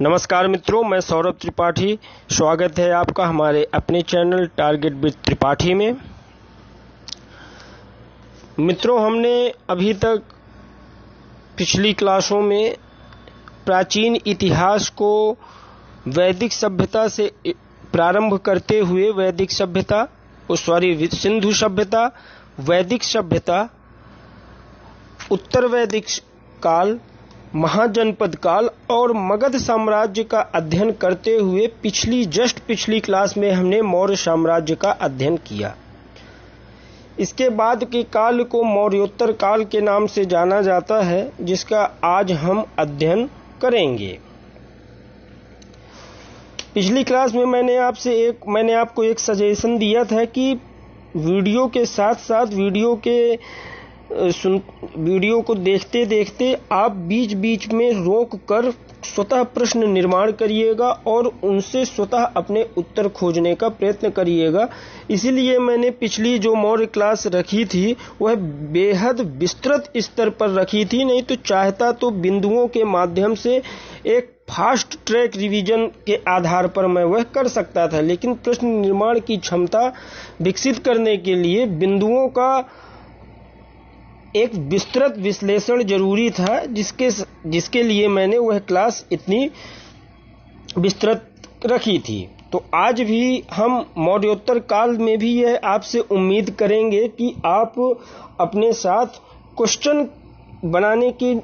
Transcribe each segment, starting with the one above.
नमस्कार मित्रों, मैं सौरभ त्रिपाठी। स्वागत है आपका हमारे अपने चैनल टारगेट विद त्रिपाठी में। मित्रों, हमने अभी तक पिछली क्लासों में प्राचीन इतिहास को वैदिक सभ्यता से प्रारंभ करते हुए सिंधु सभ्यता, वैदिक सभ्यता, उत्तर वैदिक काल, महाजनपद काल और मगध साम्राज्य का अध्ययन करते हुए पिछली क्लास में हमने मौर्य साम्राज्य का अध्ययन किया। इसके बाद के काल को मौर्योत्तर काल के नाम से जाना जाता है, जिसका आज हम अध्ययन करेंगे। पिछली क्लास में मैंने आपको एक सजेशन दिया था कि वीडियो के साथ साथ वीडियो को देखते देखते आप बीच बीच में रोक कर स्वतः प्रश्न निर्माण करिएगा और उनसे स्वतः अपने उत्तर खोजने का प्रयत्न करिएगा। इसीलिए मैंने पिछली जो मौर्य क्लास रखी थी वह बेहद विस्तृत स्तर पर रखी थी, नहीं तो चाहता तो बिंदुओं के माध्यम से एक फास्ट ट्रैक रिवीजन के आधार पर मैं वह कर सकता था, लेकिन प्रश्न निर्माण की क्षमता विकसित करने के लिए बिंदुओं का एक विस्तृत विश्लेषण जरूरी था, जिसके लिए मैंने वह क्लास इतनी विस्तृत रखी थी। तो आज भी हम मौर्योत्तर काल में भी यह आपसे उम्मीद करेंगे कि आप अपने साथ क्वेश्चन बनाने की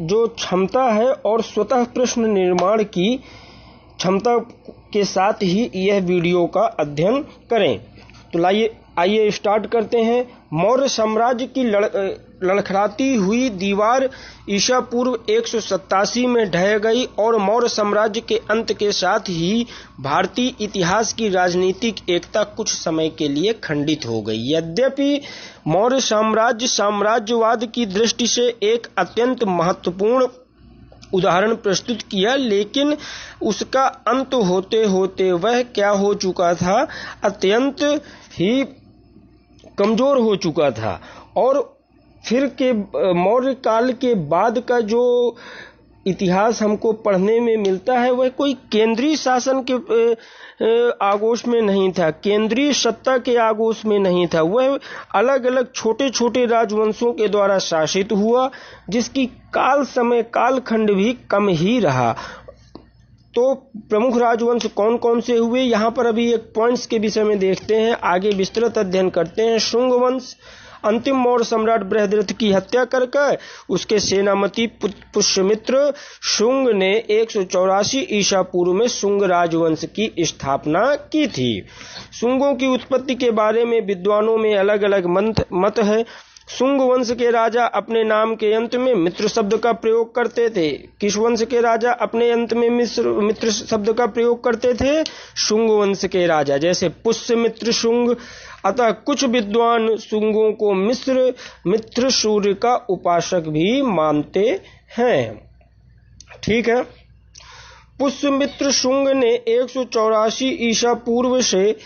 जो क्षमता है और स्वतः प्रश्न निर्माण की क्षमता के साथ ही यह वीडियो का अध्ययन करें। तो आइए स्टार्ट करते हैं। मौर्य साम्राज्य की लड़खड़ाती हुई दीवार ईसा पूर्व 187 में ढह गई और मौर्य साम्राज्य के अंत के साथ ही भारतीय इतिहास की राजनीतिक एकता कुछ समय के लिए खंडित हो गई। यद्यपि मौर्य साम्राज्य साम्राज्यवाद की दृष्टि से एक अत्यंत महत्वपूर्ण उदाहरण प्रस्तुत किया, लेकिन उसका अंत होते होते वह क्या हो चुका था, अत्यंत ही कमजोर हो चुका था। और फिर के मौर्य काल के बाद का जो इतिहास हमको पढ़ने में मिलता है वह कोई केंद्रीय शासन के आगोश में नहीं था, केंद्रीय सत्ता के आगोश में नहीं था। वह अलग अलग छोटे छोटे राजवंशों के द्वारा शासित हुआ, जिसकी कालखंड भी कम ही रहा। तो प्रमुख राजवंश कौन कौन से हुए, यहाँ पर अभी एक पॉइंट्स के विषय में देखते हैं, आगे विस्तृत अध्ययन करते हैं। शुंग वंश, अंतिम मौर्य सम्राट बृहद्रथ की हत्या करके उसके सेनापति पुष्यमित्र शुंग ने 184 ईसा पूर्व में शुंग राजवंश की स्थापना की थी। शुंगों की उत्पत्ति के बारे में विद्वानों में अलग अलग मत है। शुंग वंश के राजा अपने नाम के अंत में मित्र शब्द का प्रयोग करते थे। किस वंश के राजा अपने अंत में मित्र शब्द का प्रयोग करते थे? शुंग वंश के राजा, जैसे पुष्यमित्र शुंग। अतः कुछ विद्वान शुंगों को मित्र सूर्य का उपासक भी मानते हैं। ठीक है। पुष्यमित्र शुंग ने 184 ईसा पूर्व से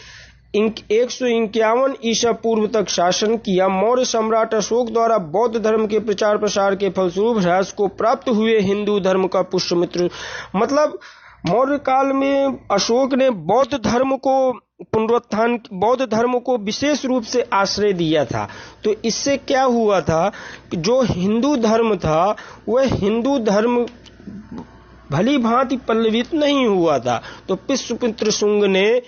151 ईसा पूर्व तक शासन किया। मौर्य सम्राट अशोक द्वारा बौद्ध धर्म के प्रचार प्रसार के फलस्वरूप ह्रास को प्राप्त हुए हिंदू धर्म का पुष्यमित्र, मतलब मौर्य काल में अशोक ने बौद्ध धर्म को विशेष रूप से आश्रय दिया था। तो इससे क्या हुआ था कि जो हिंदू धर्म था वह हिंदू धर्म भली भांति पल्लवित नहीं हुआ था। तो पुष्यमित्र शुंग ने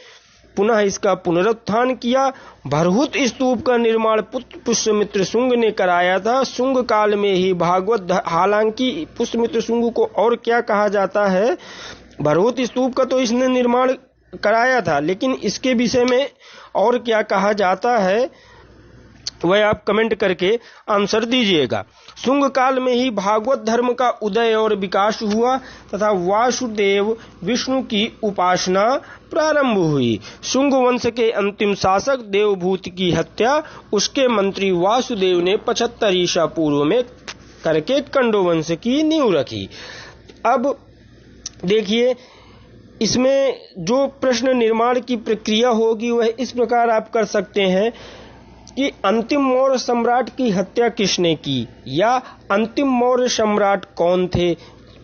पुनः इसका पुनरुत्थान किया। भरहुत स्तूप का निर्माण पुष्यमित्र शुंग ने कराया था। शुंग काल में ही भागवत, हालांकि पुष्यमित्र शुंग को और क्या कहा जाता है, भरहुत स्तूप का तो इसने निर्माण कराया था, लेकिन इसके विषय में और क्या कहा जाता है वह आप कमेंट करके आंसर दीजिएगा। शुंग काल में ही भागवत धर्म का उदय और विकास हुआ तथा वासुदेव विष्णु की उपासना प्रारंभ हुई। शुंग वंश के अंतिम शासक देवभूति की हत्या उसके मंत्री वासुदेव ने 75 ईसा पूर्व में करके कंडो वंश की नींव रखी। अब देखिए, इसमें जो प्रश्न निर्माण की प्रक्रिया होगी वह इस प्रकार आप कर सकते हैं कि अंतिम मौर्य सम्राट की हत्या किसने की, या अंतिम मौर्य सम्राट कौन थे,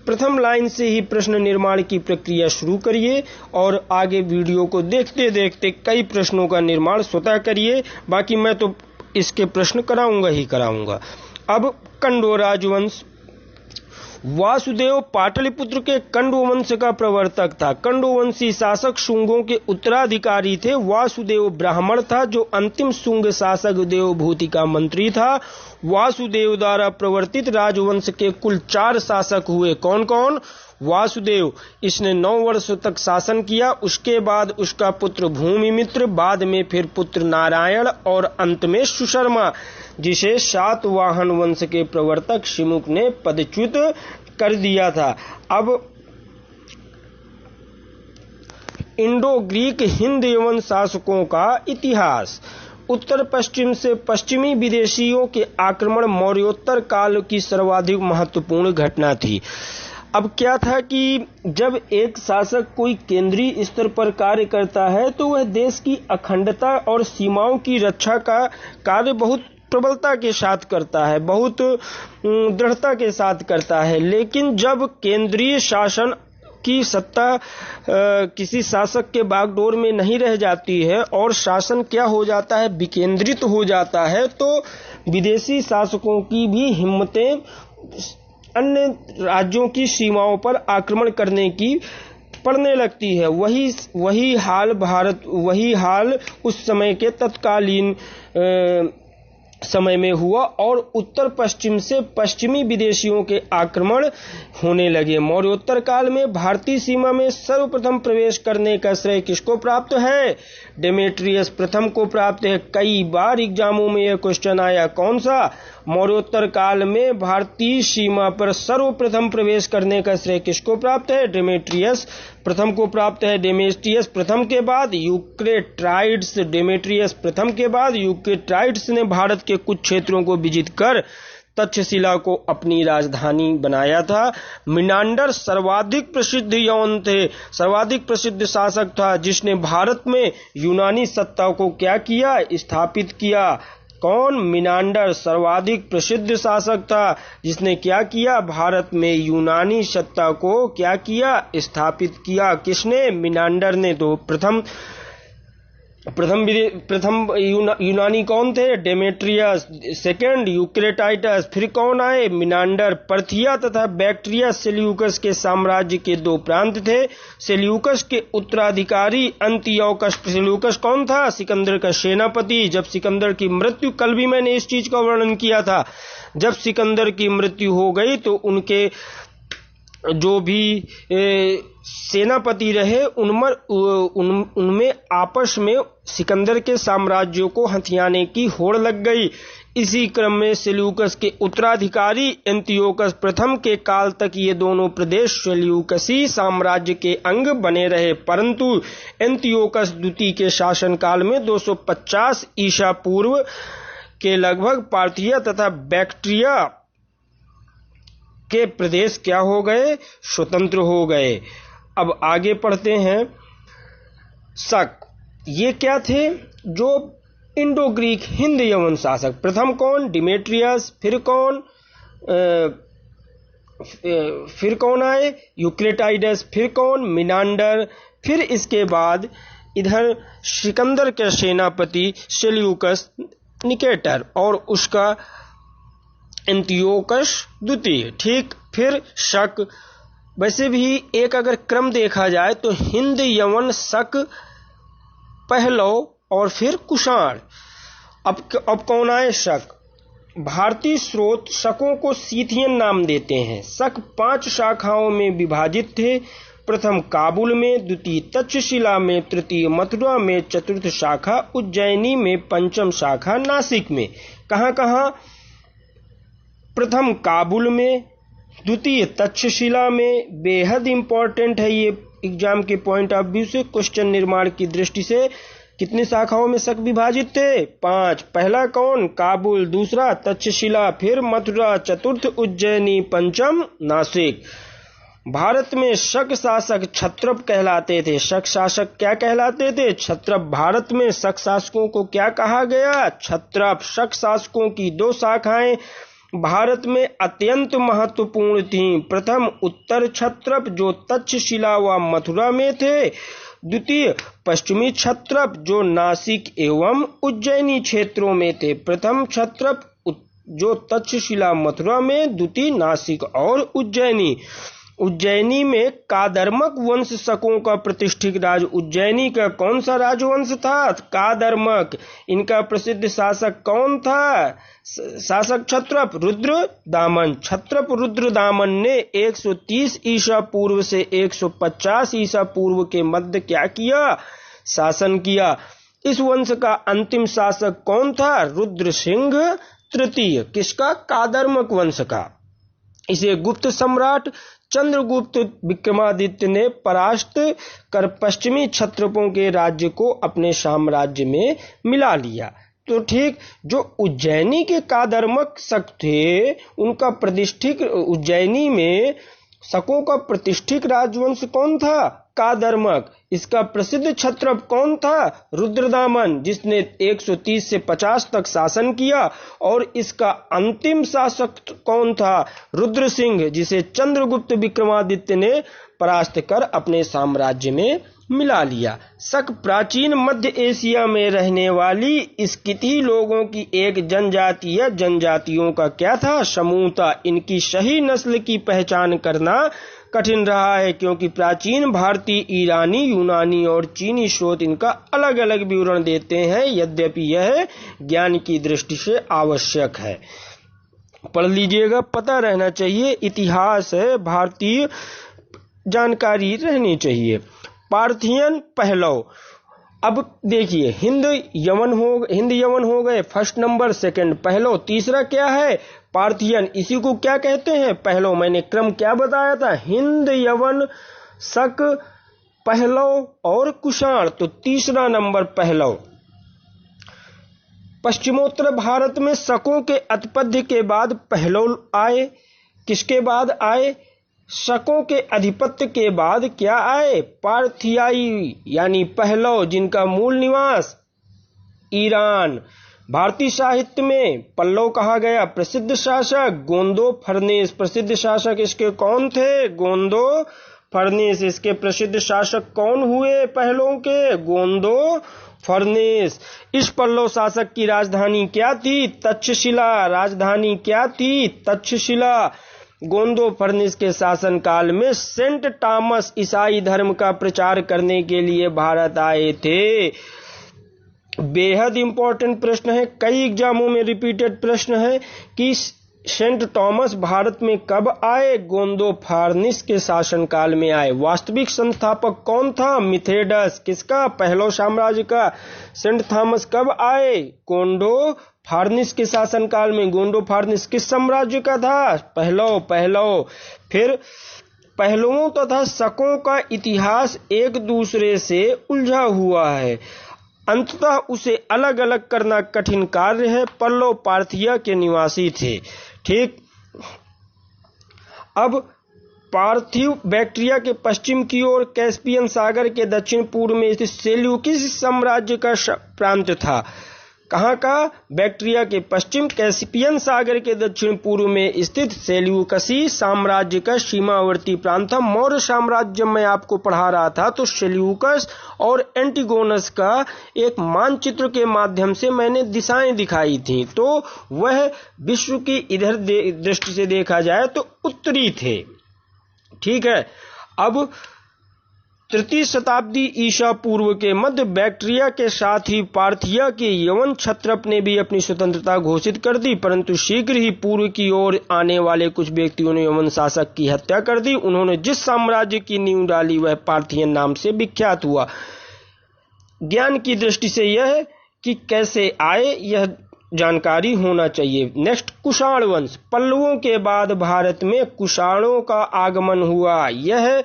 प्रथम लाइन से ही प्रश्न निर्माण की प्रक्रिया शुरू करिए और आगे वीडियो को देखते देखते कई प्रश्नों का निर्माण स्वतः करिए। बाकी मैं तो इसके प्रश्न कराऊंगा ही कराऊंगा। अब कंडो राजवंश। वासुदेव पाटलिपुत्र के कंडो वंश का प्रवर्तक था। कंडोवंशी शासक शुंगों के उत्तराधिकारी थे। वासुदेव ब्राह्मण था जो अंतिम शुंग शासक देवभूति का मंत्री था। वासुदेव द्वारा प्रवर्तित राजवंश के कुल 4 शासक हुए। कौन कौन? वासुदेव, इसने 9 वर्षों तक शासन किया। उसके बाद उसका पुत्र भूमिमित्र, बाद में फिर पुत्र नारायण और अंत में सुशर्मा, जिसे सातवाहन वंश के प्रवर्तक शिमुक ने पदच्युत कर दिया था। अब इंडो ग्रीक हिंद यवन शासकों का इतिहास। उत्तर पश्चिम से पश्चिमी विदेशियों के आक्रमण मौर्योत्तर काल की सर्वाधिक महत्वपूर्ण घटना थी। अब क्या था कि जब एक शासक कोई केंद्रीय स्तर पर कार्य करता है तो वह देश की अखंडता और सीमाओं की रक्षा का कार्य बहुत प्रबलता के साथ करता है, बहुत दृढ़ता के साथ करता है। लेकिन जब केंद्रीय शासन की सत्ता किसी शासक के बागडोर में नहीं रह जाती है और शासन क्या हो जाता है, विकेंद्रित हो जाता है, तो विदेशी शासकों की भी हिम्मतें अन्य राज्यों की सीमाओं पर आक्रमण करने की पड़ने लगती है। वही हाल उस समय के तत्कालीन समय में हुआ और उत्तर पश्चिम से पश्चिमी विदेशियों के आक्रमण होने लगे। मौर्योत्तर काल में भारतीय सीमा में सर्वप्रथम प्रवेश करने का श्रेय किसको प्राप्त है? डेमेट्रियस प्रथम को प्राप्त है। कई बार एग्जामों में यह क्वेश्चन आया, कौन सा? मौर्योत्तर काल में भारतीय सीमा पर सर्वप्रथम प्रवेश करने का श्रेय किसको प्राप्त है? डेमेट्रियस प्रथम को प्राप्त है। डेमेट्रियस प्रथम के बाद यूक्रेटाइड्स, डेमेट्रियस प्रथम के बाद यूक्रेटाइड्स ने भारत के कुछ क्षेत्रों को विजित कर तक्षशिला को अपनी राजधानी बनाया था। मिनांडर सर्वाधिक प्रसिद्ध यवन थे, सर्वाधिक प्रसिद्ध शासक था जिसने भारत में यूनानी सत्ता को क्या किया? स्थापित किया। कौन? मिनांडर सर्वाधिक प्रसिद्ध शासक था जिसने क्या किया? भारत में यूनानी सत्ता को क्या किया? स्थापित किया। किसने? मिनांडर ने। तो प्रथम यूनानी कौन थे? डेमेट्रियस। सेकंड यूक्रेटाइटस। फिर कौन आए? मिनांडर। पर्थिया तथा बैक्ट्रिया सेल्यूकस के साम्राज्य के 2 प्रांत थे। सेल्यूकस के उत्तराधिकारी अंतियोकस। सेल्यूकस कौन था? सिकंदर का सेनापति। जब सिकंदर की मृत्यु, कल भी मैंने इस चीज का वर्णन किया था, जब सिकंदर की मृत्यु हो गई तो उनके जो भी सेनापति रहे उनमें आपस में सिकंदर के साम्राज्यों को हथियाने की होड़ लग गई। इसी क्रम में सेल्यूकस के उत्तराधिकारी एंटियोकस प्रथम के काल तक ये दोनों प्रदेश सेल्यूकसी साम्राज्य के अंग बने रहे, परंतु एंटियोकस द्वितीय के शासनकाल में 250 ईसा पूर्व के लगभग पार्थिया तथा बैक्ट्रिया के प्रदेश क्या हो गए? स्वतंत्र हो गए। अब आगे पढ़ते हैं। शक, ये क्या थे? जो इंडो ग्रीक हिंद यवन शासक। प्रथम कौन? डिमेट्रियस। फिर कौन आए? यूक्रेटाइडस। फिर कौन? मिनांडर। फिर इसके बाद इधर सिकंदर के सेनापति सेल्यूकस निकेटर और उसका एंटियोकस द्वितीय। ठीक। फिर शक। वैसे भी एक अगर क्रम देखा जाए तो हिंद यवन, शक, पहलव और फिर कुषाण। अब कौन आए? शक। भारतीय स्रोत शकों को सीथियन नाम देते हैं। शक 5 शाखाओं में विभाजित थे। प्रथम काबुल में, द्वितीय तक्षशिला में, तृतीय मथुरा में, चतुर्थ शाखा उज्जैनी में, पंचम शाखा नासिक में। कहां? प्रथम काबुल में, द्वितीय तक्षशिला में। बेहद इंपॉर्टेंट है ये एग्जाम के पॉइंट ऑफ व्यू से, क्वेश्चन निर्माण की दृष्टि से। कितनी शाखाओं में शक विभाजित थे? 5। पहला कौन? काबुल। दूसरा तक्षशिला, फिर मथुरा, चतुर्थ उज्जैनी, पंचम नासिक। भारत में शक शासक क्षत्रप कहलाते थे। शक शासक क्या कहलाते थे? क्षत्रप। भारत में शक शासकों को क्या कहा गया? क्षत्रप। शक शासकों की 2 शाखाएं भारत में अत्यंत महत्वपूर्ण थीं। प्रथम उत्तर क्षत्रप जो तक्षशिला व मथुरा में थे, द्वितीय पश्चिमी क्षत्रप जो नासिक एवं उज्जैनी क्षेत्रों में थे। प्रथम क्षत्रप जो तक्षशिला मथुरा में, द्वितीय नासिक और उज्जैनी। उज्जैनी में कादर्मक वंश शकों का प्रतिष्ठित राज। उज्जैनी का कौन सा राजवंश था? कादर्मक। इनका प्रसिद्ध शासक कौन था? शासक क्षत्रप रुद्रदामन। क्षत्रप रुद्रदामन ने 130 ईसा पूर्व से 150 ईसा पूर्व के मध्य क्या किया? शासन किया। इस वंश का अंतिम शासक कौन था? रुद्र सिंह तृतीय। किसका? कादर्मक वंश का। इसे गुप्त सम्राट चंद्रगुप्त विक्रमादित्य ने परास्त कर पश्चिमी क्षत्रपों के राज्य को अपने साम्राज्य में मिला लिया। तो ठीक, जो उज्जैनी के कादर्मक शक थे, उनका प्रतिष्ठित, उज्जैनी में शकों का प्रतिष्ठित राजवंश कौन था? कादर्मक। इसका प्रसिद्ध क्षत्रप कौन था? रुद्रदामन, जिसने 130 से 50 तक शासन किया। और इसका अंतिम शासक कौन था? रुद्र सिंह, जिसे चंद्रगुप्त विक्रमादित्य ने परास्त कर अपने साम्राज्य में मिला लिया। शक प्राचीन मध्य एशिया में रहने वाली स्किथी लोगों की एक जनजाति या जनजातियों का क्या था? समूह था। इनकी सही नस्ल की पहचान करना कठिन रहा है, क्योंकि प्राचीन भारतीय, ईरानी, यूनानी और चीनी स्रोत इनका अलग अलग विवरण देते हैं, यद्यपि यह ज्ञान की दृष्टि से आवश्यक है। पढ़ लीजिएगा, पता रहना चाहिए। इतिहास है, भारतीय जानकारी रहनी चाहिए। पार्थियन पहलव। अब देखिए, हिंद यवन हो गए फर्स्ट नंबर, सेकंड पहलव, तीसरा क्या है? पार्थियन। इसी को क्या कहते हैं? पहलव। मैंने क्रम क्या बताया था? हिंद, यवन, शक, पहलव और कुषाण। तो तीसरा नंबर पहलव। पश्चिमोत्तर भारत में शकों के अत्पत्ति के बाद पहलव आए। किसके बाद आए? शकों के अधिपत्य के बाद क्या आए? पार्थियाई यानी पहलव, जिनका मूल निवास ईरान। भारतीय साहित्य में पल्लव कहा गया। प्रसिद्ध शासक गोंदो फर्नेस। प्रसिद्ध शासक इसके कौन थे? गोंदो फर्नेस। इसके प्रसिद्ध शासक कौन हुए पहलवों के? गोंदो फर्नेस। इस पल्लव शासक की राजधानी क्या थी? तक्षशिला। राजधानी क्या थी? तक्षशिला। गोंदो फर्नेस के शासन काल में सेंट थॉमस ईसाई धर्म का प्रचार करने के लिए भारत आए थे। बेहद इंपॉर्टेंट प्रश्न है, कई एग्जामों में रिपीटेड प्रश्न है कि सेंट थॉमस भारत में कब आए? गोंदो फर्नेस के शासन काल में आए। वास्तविक संस्थापक कौन था? मिथेडस। किसका? पहलव साम्राज्य का। सेंट थॉमस कब आए? गोंदो फर्नेस के शासन काल में। गोंदो फर्नेस किस साम्राज्य का था? पहलव। फिर पहलवों तथा शकों का इतिहास एक दूसरे से उलझा हुआ है, अंततः उसे अलग अलग करना कठिन कार्य है। पल्लव पार्थिया के निवासी थे। ठीक, अब पार्थिव बैक्ट्रिया के पश्चिम की ओर कैस्पियन सागर के दक्षिण पूर्व में स्थित सेल्यूकिस साम्राज्य का प्रांत था। कहाँ का? बैक्ट्रिया के पश्चिम, कैस्पियन सागर के दक्षिण पूर्व में स्थित सेल्यूकसी साम्राज्य का सीमावर्ती प्रांत था। मौर्य साम्राज्य में आपको पढ़ा रहा था, तो सेल्यूकस और एंटिगोनस का एक मानचित्र के माध्यम से मैंने दिशाएं दिखाई थी। तो वह विश्व की इधर दृष्टि से देखा जाए तो उत्तरी थे। ठीक है। अब तृतीय शताब्दी ईसा पूर्व के मध्य बैक्ट्रिया के साथ ही पार्थिया के यवन क्षत्रप ने भी अपनी स्वतंत्रता घोषित कर दी, परंतु शीघ्र ही पूर्व की ओर आने वाले कुछ व्यक्तियों ने यवन शासक की हत्या कर दी। उन्होंने जिस साम्राज्य की नींव डाली वह पार्थियन नाम से विख्यात हुआ। ज्ञान की दृष्टि से यह कि कैसे आए यह जानकारी होना चाहिए। नेक्स्ट, कुषाण वंश। पल्लवों के बाद भारत में कुषाणों का आगमन हुआ। यह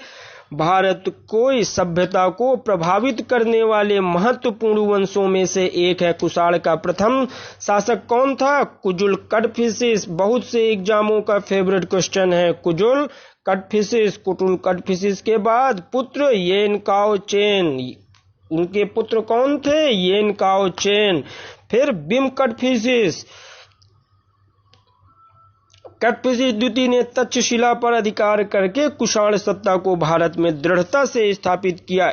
भारत को सभ्यता को प्रभावित करने वाले महत्वपूर्ण वंशों में से एक है। कुषाण का प्रथम शासक कौन था? कुजुल कड़फिसेस। बहुत से एग्जामों का फेवरेट क्वेश्चन है कुजुल कड़फिसेस। कुजुल कड़फिसेस के बाद पुत्र येन काओ चेन। उनके पुत्र कौन थे? येन काओ चेन। फिर बिम कड़फिसेस। कटपिशी द्वितीय ने तक्षशिला पर अधिकार करके कुषाण सत्ता को भारत में दृढ़ता से स्थापित किया।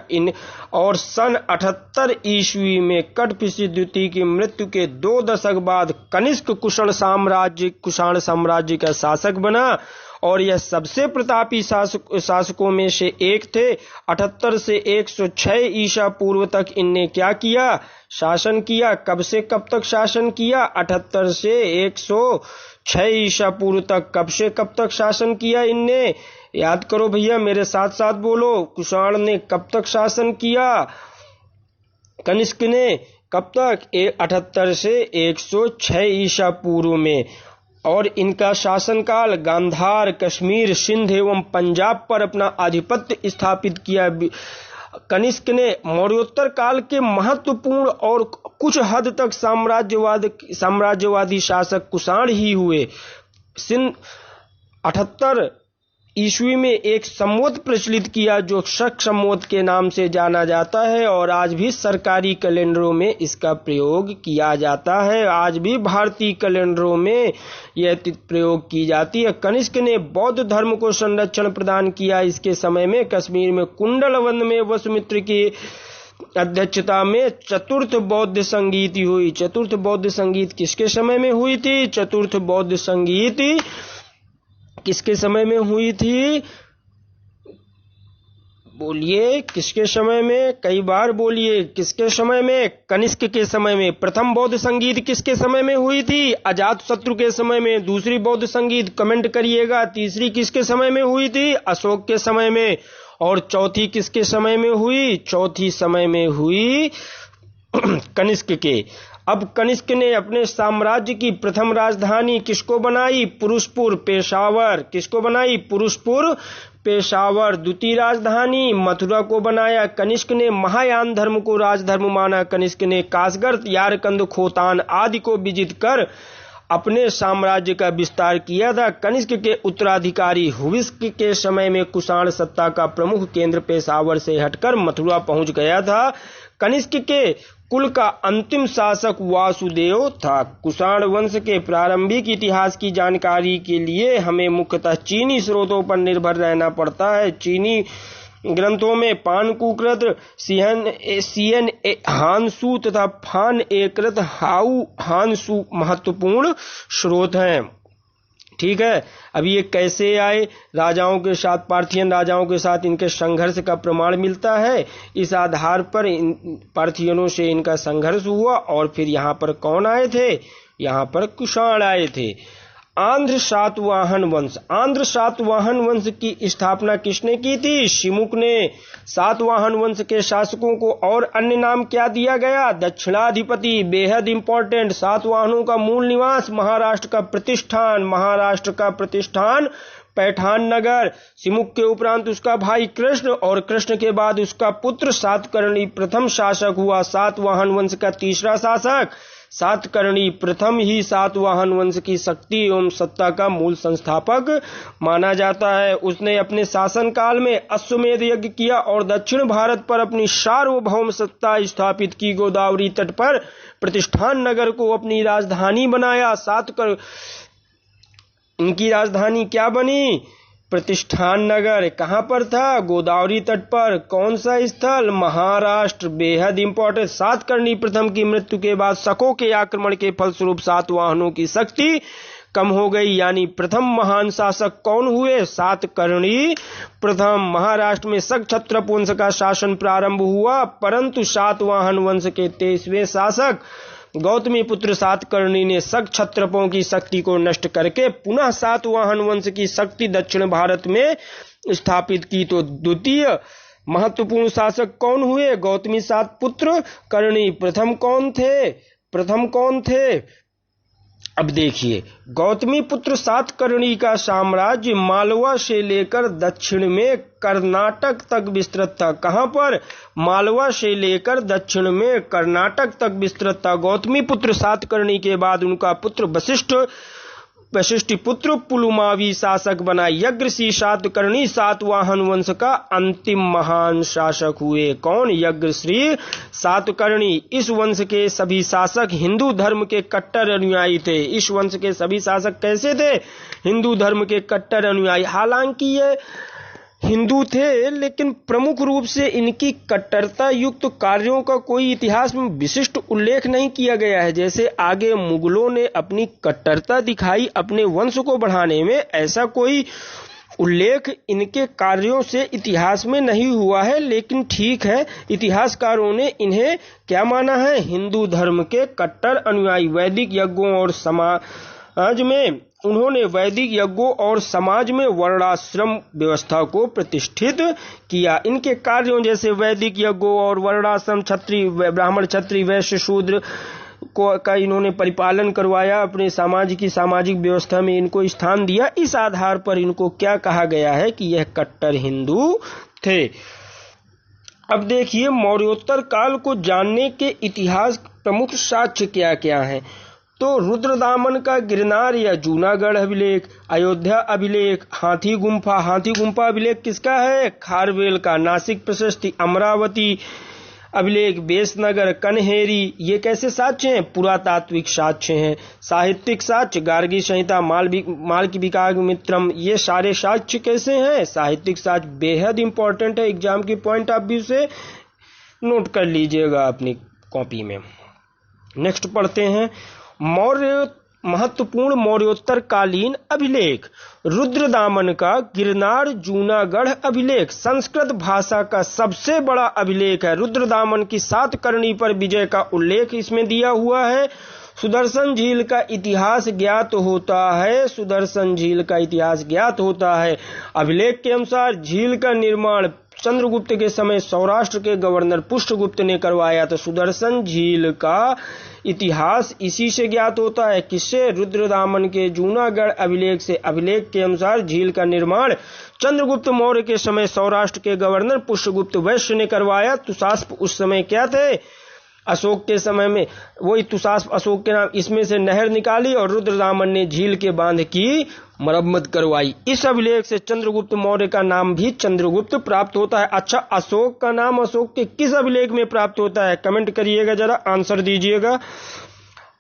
और सन 78 ईस्वी में कटपिशी द्वितीय की मृत्यु के 2 दशक बाद कनिष्क कुषाण साम्राज्य का शासक बना और यह सबसे प्रतापी शासकों में से एक थे। 78 से 106 ईसा पूर्व तक इनने क्या किया? शासन किया। कब से कब तक शासन किया? 78 से 106 ईसा पूर्व तक कब से कब तक शासन किया इनने? याद करो भैया, मेरे साथ साथ बोलो। कुषाण ने कब तक शासन किया? कनिष्क ने कब तक? 78 से 106 ईसा पूर्व में। और इनका शासनकाल गांधार, कश्मीर, सिंध एवं पंजाब पर अपना आधिपत्य स्थापित किया। कनिष्क ने मौर्योत्तर काल के महत्वपूर्ण और कुछ हद तक साम्राज्यवादी शासक कुषाण ही हुए। 78 ईस्वी में एक संवत प्रचलित किया जो शक संवत के नाम से जाना जाता है और आज भी सरकारी कैलेंडरों में इसका प्रयोग किया जाता है। आज भी भारतीय कैलेंडरों में यह तिथि प्रयोग की जाती है। कनिष्क ने बौद्ध धर्म को संरक्षण प्रदान किया। इसके समय में कश्मीर में कुंडलवंद में वसुमित्र की अध्यक्षता में चतुर्थ बौद्ध संगीति हुई। चतुर्थ बौद्ध संगीत किसके समय में हुई थी? चतुर्थ बौद्ध संगीत किसके समय में हुई थी? बोलिए, किसके समय में? कई बार बोलिए, किसके समय में? कनिष्क के समय में। प्रथम बौद्ध संगीत किसके समय में हुई थी? अजातशत्रु के समय में। दूसरी बौद्ध संगीत कमेंट करिएगा। तीसरी किसके समय में हुई थी? अशोक के समय में। और चौथी किसके समय में हुई? चौथी समय में हुई कनिष्क के। अब कनिष्क ने अपने साम्राज्य की प्रथम राजधानी किसको बनाई? पुरुषपुर, पेशावर। किसको बनाई? पुरुषपुर, पेशावर। द्वितीय राजधानी मथुरा को बनाया। कनिष्क ने महायान धर्म को राजधर्म माना। कनिष्क ने कासगढ़, यारकंद, खोतान आदि को विजित कर अपने साम्राज्य का विस्तार किया था। कनिष्क के उत्तराधिकारी हुविस्क के समय में कुषाण सत्ता का प्रमुख केंद्र पेशावर से हटकर मथुरा पहुंच गया था। कनिष्क के कुल का अंतिम शासक वासुदेव था। कुषाण वंश के प्रारंभिक इतिहास की जानकारी के लिए हमें मुख्यतः चीनी स्रोतों पर निर्भर रहना पड़ता है। चीनी ग्रंथों में पानकुकृत, सियन हानसू तथा फान एकृत हाउ हानसू महत्वपूर्ण स्रोत हैं। ठीक है। अब ये कैसे आए? राजाओं के साथ, पार्थियन राजाओं के साथ इनके संघर्ष का प्रमाण मिलता है। इस आधार पर पार्थियनों से इनका संघर्ष हुआ और फिर यहाँ पर कौन आए थे? यहाँ पर कुषाण आए थे। आंध्र सातवाहन वंश। आंध्र सातवाहन वंश की स्थापना किसने की थी? शिमुक ने। सातवाहन वंश के शासकों को और अन्य नाम क्या दिया गया? दक्षिणाधिपति। बेहद इंपॉर्टेंट। सातवाहनों का मूल निवास महाराष्ट्र का प्रतिष्ठान। महाराष्ट्र का प्रतिष्ठान पैठान नगर। शिमुक के उपरांत उसका भाई कृष्ण और कृष्ण के बाद उसका पुत्र सातकर्णी प्रथम शासक हुआ। सातवाहन वंश का तीसरा शासक सातकर्णी प्रथम ही सातवाहन वंश की शक्ति एवं सत्ता का मूल संस्थापक माना जाता है। उसने अपने शासनकाल में अश्वमेध यज्ञ किया और दक्षिण भारत पर अपनी सार्वभौम सत्ता स्थापित की। गोदावरी तट पर प्रतिष्ठान नगर को अपनी राजधानी बनाया। इनकी राजधानी क्या बनी? प्रतिष्ठान नगर। कहां पर था? गोदावरी तट पर। कौन सा स्थल? महाराष्ट्र। बेहद इंपॉर्टेंट। सातकर्णी प्रथम की मृत्यु के बाद शकों के आक्रमण के फलस्वरूप सातवाहनों की शक्ति कम हो गई। यानी प्रथम महान शासक कौन हुए? सातकर्णी प्रथम। महाराष्ट्र में शक क्षत्रप वंश का शासन प्रारंभ हुआ, परंतु सातवाहन वंश के 23वें शासक गौतमी पुत्र सातकर्णी ने शक क्षत्रपों की शक्ति को नष्ट करके पुनः सातवाहन वंश की शक्ति दक्षिण भारत में स्थापित की। तो द्वितीय महत्वपूर्ण शासक कौन हुए? गौतमी सात पुत्र कर्णी। प्रथम कौन थे? अब देखिए, गौतमी पुत्र सातकर्णी का साम्राज्य मालवा से लेकर दक्षिण में कर्नाटक तक विस्तृत था। कहां पर? मालवा से लेकर दक्षिण में कर्नाटक तक विस्तृत था। गौतमी पुत्र सातकर्णी के बाद उनका पुत्र वशिष्ठ वशिष्ठिपुत्र पुलुमावी शासक बना। यज्ञऋषि सातकर्णी सातवाहन वंश का अंतिम महान शासक हुए। कौन? यज्ञऋषि सातकर्णी। इस वंश के सभी शासक हिंदू धर्म के कट्टर अनुयायी थे। इस वंश के सभी शासक कैसे थे? हिंदू धर्म के कट्टर अनुयायी। हालांकि ये हिंदू थे, लेकिन प्रमुख रूप से इनकी कट्टरता युक्त कार्यों का कोई इतिहास में विशिष्ट उल्लेख नहीं किया गया है। जैसे आगे मुगलों ने अपनी कट्टरता दिखाई अपने वंश को बढ़ाने में, ऐसा कोई उल्लेख इनके कार्यों से इतिहास में नहीं हुआ है। लेकिन ठीक है, इतिहासकारों ने इन्हें क्या माना है? हिंदू धर्म के कट्टर अनुयायी। वैदिक यज्ञों और समाज में उन्होंने वैदिक यज्ञों और समाज में वर्णाश्रम व्यवस्था को प्रतिष्ठित किया। इनके कार्यों जैसे वैदिक यज्ञों और वर्णाश्रम, क्षत्रिय ब्राह्मण क्षत्रिय वैश्य शूद्र का इन्होंने परिपालन करवाया। अपने सामाजिक व्यवस्था में इनको स्थान दिया। इस आधार पर इनको क्या कहा गया है कि यह कट्टर हिंदू थे। अब देखिए, मौर्योत्तर काल को जानने के इतिहास प्रमुख साक्ष्य क्या क्या हैं। तो रुद्रदामन का गिरनार या जूनागढ़ अभिलेख, अयोध्या अभिलेख, हाथी गुम्फा अभिलेख किसका है? खारवेल का। नासिक प्रशस्ति, अमरावती अभिलेख, बेसनगर, कन्हेरी, ये कैसे साक्ष्य हैं? पुरातात्विक साक्ष्य हैं। साहित्यिक साक्ष्य, गार्गी संहिता, मालविकाग्निमित्रम, ये सारे साक्ष्य कैसे हैं? साहित्यिक साक्ष्य। बेहद इंपॉर्टेंट है, एग्जाम की पॉइंट आप भी उसे नोट कर लीजिएगा अपनी कॉपी में। नेक्स्ट पढ़ते हैं महत्वपूर्ण मौर्योत्तर कालीन अभिलेख। रुद्रदामन का गिरनार जूनागढ़ अभिलेख संस्कृत भाषा का सबसे बड़ा अभिलेख है। रुद्रदामन की सातकर्णी पर विजय का उल्लेख इसमें दिया हुआ है। सुदर्शन झील का इतिहास ज्ञात होता है। अभिलेख के अनुसार झील का निर्माण चंद्रगुप्त के समय सौराष्ट्र के गवर्नर पुष्यगुप्त ने करवाया। तो सुदर्शन झील का इतिहास इसी से ज्ञात होता है। किससे? रुद्रदामन के जूनागढ़ अभिलेख से। अभिलेख के अनुसार झील का निर्माण चंद्रगुप्त मौर्य के समय सौराष्ट्र के गवर्नर पुष्यगुप्त वैश्य ने करवाया। तुषास्प उस समय क्या थे? अशोक के समय में, वही तुषास्प अशोक के नाम, इसमें से नहर निकाली और रुद्रदामन ने झील के बांध की मरम्मत करवाई। इस अभिलेख से चंद्रगुप्त मौर्य का नाम भी चंद्रगुप्त प्राप्त होता है। अच्छा, अशोक का नाम अशोक के किस अभिलेख में प्राप्त होता है? कमेंट करिएगा, जरा आंसर दीजिएगा।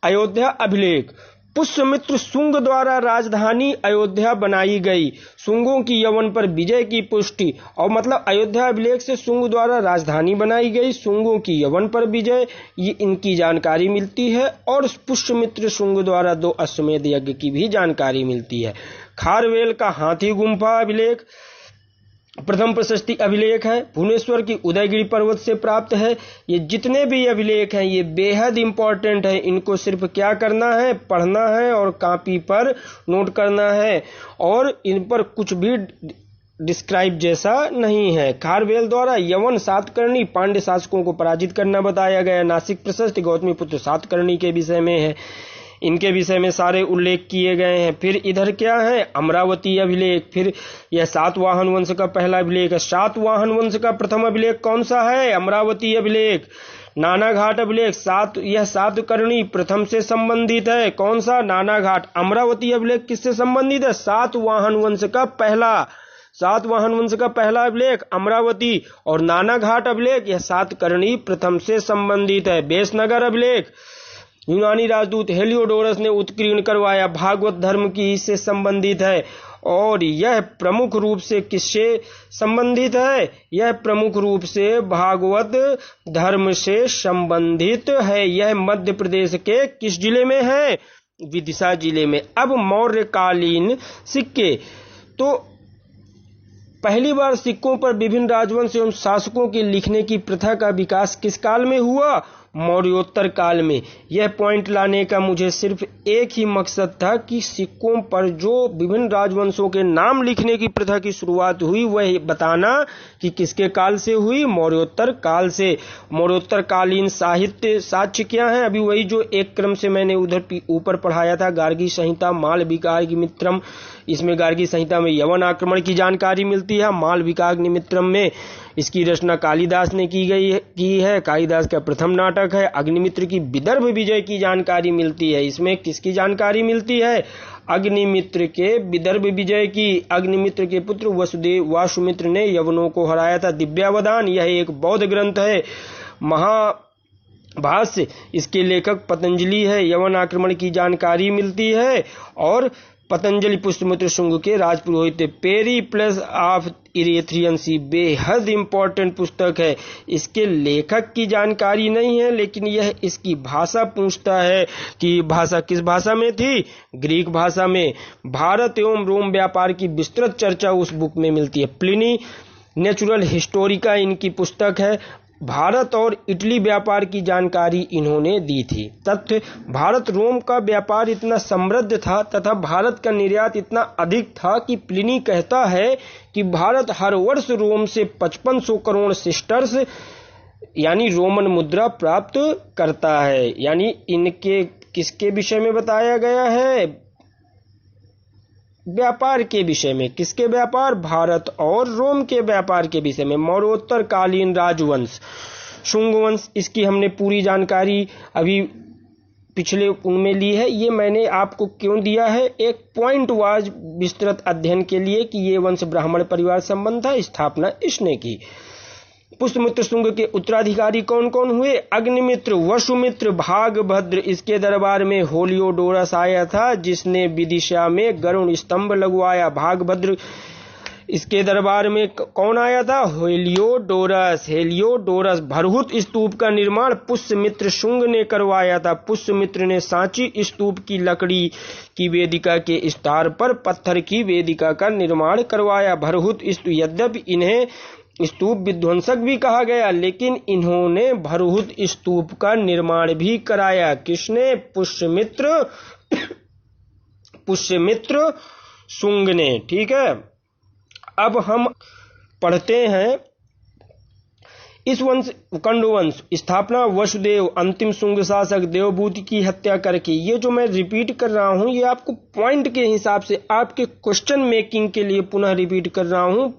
अयोध्या अभिलेख। पुष्यमित्र शुंग द्वारा राजधानी अयोध्या बनाई गई। शुंगों की यवन पर विजय की पुष्टि, और मतलब अयोध्या अभिलेख से शुंग द्वारा राजधानी बनाई गई, शुंगों की यवन पर विजय, ये इनकी जानकारी मिलती है। और पुष्यमित्र शुंग द्वारा 2 अश्वमेध यज्ञ की भी जानकारी मिलती है। खारवेल का हाथी गुम्फा अभिलेख प्रथम प्रशस्ति अभिलेख है। भुवनेश्वर की उदयगिरी पर्वत से प्राप्त है। ये जितने भी अभिलेख हैं ये बेहद इंपॉर्टेंट है। इनको सिर्फ क्या करना है? पढ़ना है और कॉपी पर नोट करना है, और इन पर कुछ भी डिस्क्राइब जैसा नहीं है। खारवेल द्वारा यवन सातकर्णी पांड्य शासकों को पराजित करना बताया गया। नासिक प्रशस्ति गौतमीपुत्र सातकर्णी के विषय में है। इनके विषय में सारे उल्लेख किए गए हैं। फिर इधर क्या है? अमरावती अभिलेख। फिर यह सातवाहन वंश का पहला अभिलेख है। सातवाहन वंश का प्रथम अभिलेख कौन सा है? अमरावती अभिलेख। नानाघाट अभिलेख यह सातकर्णी प्रथम से संबंधित है। कौन सा? नानाघाट। अमरावती अभिलेख किससे संबंधित है? सातवाहन वंश का पहला अभिलेख अमरावती। और नानाघाट अभिलेख यह सातकर्णी प्रथम से संबंधित है। बेसनगर अभिलेख यूनानी राजदूत हेलियोडोरस ने उत्कीर्ण करवाया। भागवत धर्म की इससे संबंधित है। और यह प्रमुख रूप से किससे संबंधित है? यह प्रमुख रूप से भागवत धर्म से संबंधित है। यह मध्य प्रदेश के किस जिले में है? विदिशा जिले में। अब मौर्यकालीन सिक्के। तो पहली बार सिक्कों पर विभिन्न राजवंश एवं शासकों के लिखने की प्रथा का विकास किस काल में हुआ? मौर्योत्तर काल में। यह पॉइंट लाने का मुझे सिर्फ एक ही मकसद था कि सिक्कों पर जो विभिन्न राजवंशों के नाम लिखने की प्रथा की शुरुआत हुई वह बताना कि किसके काल से हुई? मौर्योत्तर काल से। मौर्योत्तर कालीन साहित्य साक्ष्य क्या है? अभी वही जो एक क्रम से मैंने उधर ऊपर पढ़ाया था, गार्गी संहिता, मालविकाग्निमित्रम, इसमें गार्गी संहिता में यवन आक्रमण की जानकारी मिलती है। मालविकाग्निमित्रम में इसकी रचना कालिदास ने की है। कालिदास का प्रथम नाटक है। अग्निमित्र की विदर्भ विजय की जानकारी मिलती है। इसमें किसकी जानकारी मिलती है? अग्निमित्र के विदर्भ विजय की। अग्निमित्र के पुत्र वसुदेव वासुमित्र ने यवनों को हराया था। दिव्यावधान यह एक बौद्ध ग्रंथ है। महाभाष्य इसके लेखक पतंजलि है। यवन आक्रमण की जानकारी मिलती है और पतंजलि पुष्यमित्र शुंग के राजपुरोहित। पेरीप्लस ऑफ इरेथ्रियन सी बेहद इंपॉर्टेंट पुस्तक है। इसके लेखक की जानकारी नहीं है, लेकिन यह इसकी भाषा पूछता है कि भाषा किस भाषा में थी? ग्रीक भाषा में। भारत एवं रोम व्यापार की विस्तृत चर्चा उस बुक में मिलती है। प्लिनी नेचुरल हिस्टोरिका इनकी पुस्तक है। भारत और इटली व्यापार की जानकारी इन्होंने दी थी। तथ्य: भारत रोम का व्यापार इतना समृद्ध था तथा भारत का निर्यात इतना अधिक था कि प्लिनी कहता है कि भारत हर वर्ष रोम से 5500 करोड़ सिस्टर्स यानी रोमन मुद्रा प्राप्त करता है। यानी इनके किसके विषय में बताया गया है? व्यापार के विषय में। किसके व्यापार? भारत और रोम के व्यापार के विषय में। मौर्योत्तर कालीन राजवंश शुंग वंश, इसकी हमने पूरी जानकारी अभी पिछले उनमें ली है। ये मैंने आपको क्यों दिया है? एक पॉइंट वाइज विस्तृत अध्ययन के लिए कि ये वंश ब्राह्मण परिवार संबंध था। स्थापना इसने की। पुष्यमित्र शुंग के उत्तराधिकारी कौन कौन हुए? अग्निमित्र, वसुमित्र, भागभद्र। इसके दरबार में हेलियोडोरस आया था जिसने विदिशा में गरुण स्तंभ लगवाया। भागभद्र इसके दरबार में कौन आया था? हेलियोडोरस। हेलियोडोरस भरहुत स्तूप का निर्माण पुष्यमित्र शुंग ने करवाया था। पुष्यमित्र ने सांची स्तूप की लकड़ी की वेदिका के स्थान पर पत्थर की वेदिका का निर्माण करवाया। भरहुत स्तूप, यद्यपि इन्हें स्तूप विध्वंसक भी कहा गया, लेकिन इन्होंने भरहुत स्तूप का निर्माण भी कराया। किसने? पुष्यमित्र शुंग ने। ठीक है, अब हम पढ़ते हैं इस वंश कंडवंश। स्थापना वसुदेव, अंतिम शुंग शासक देवभूति की हत्या करके। ये जो मैं रिपीट कर रहा हूं ये आपको पॉइंट के हिसाब से आपके क्वेश्चन मेकिंग के लिए पुनः रिपीट कर रहा हूं,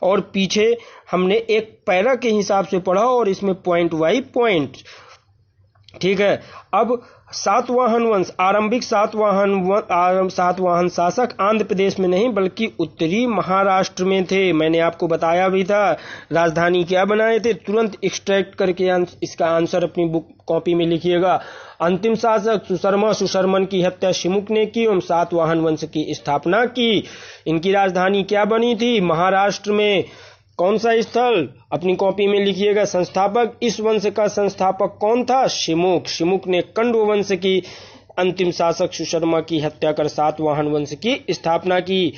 और पीछे हमने एक पैरा के हिसाब से पढ़ा और इसमें पॉइंट बाई पॉइंट। ठीक है, अब सातवाहन वंश। आरंभिक सातवाहन शासक आंध्र प्रदेश में नहीं बल्कि उत्तरी महाराष्ट्र में थे। मैंने आपको बताया भी था। राजधानी क्या बनाए थे? तुरंत एक्सट्रैक्ट करके इसका आंसर अपनी बुक कॉपी में लिखिएगा। अंतिम शासक सुशर्मन की हत्या शिमुक ने की एवं सातवाहन वंश की स्थापना की। इनकी राजधानी क्या बनी थी? महाराष्ट्र में। कौन सा स्थल? अपनी कॉपी में लिखिएगा। संस्थापक, इस वंश का संस्थापक कौन था? शिमुक। शिमुक ने कंडव वंश की अंतिम शासक सुशर्मा की हत्या कर सातवाहन वंश की स्थापना की।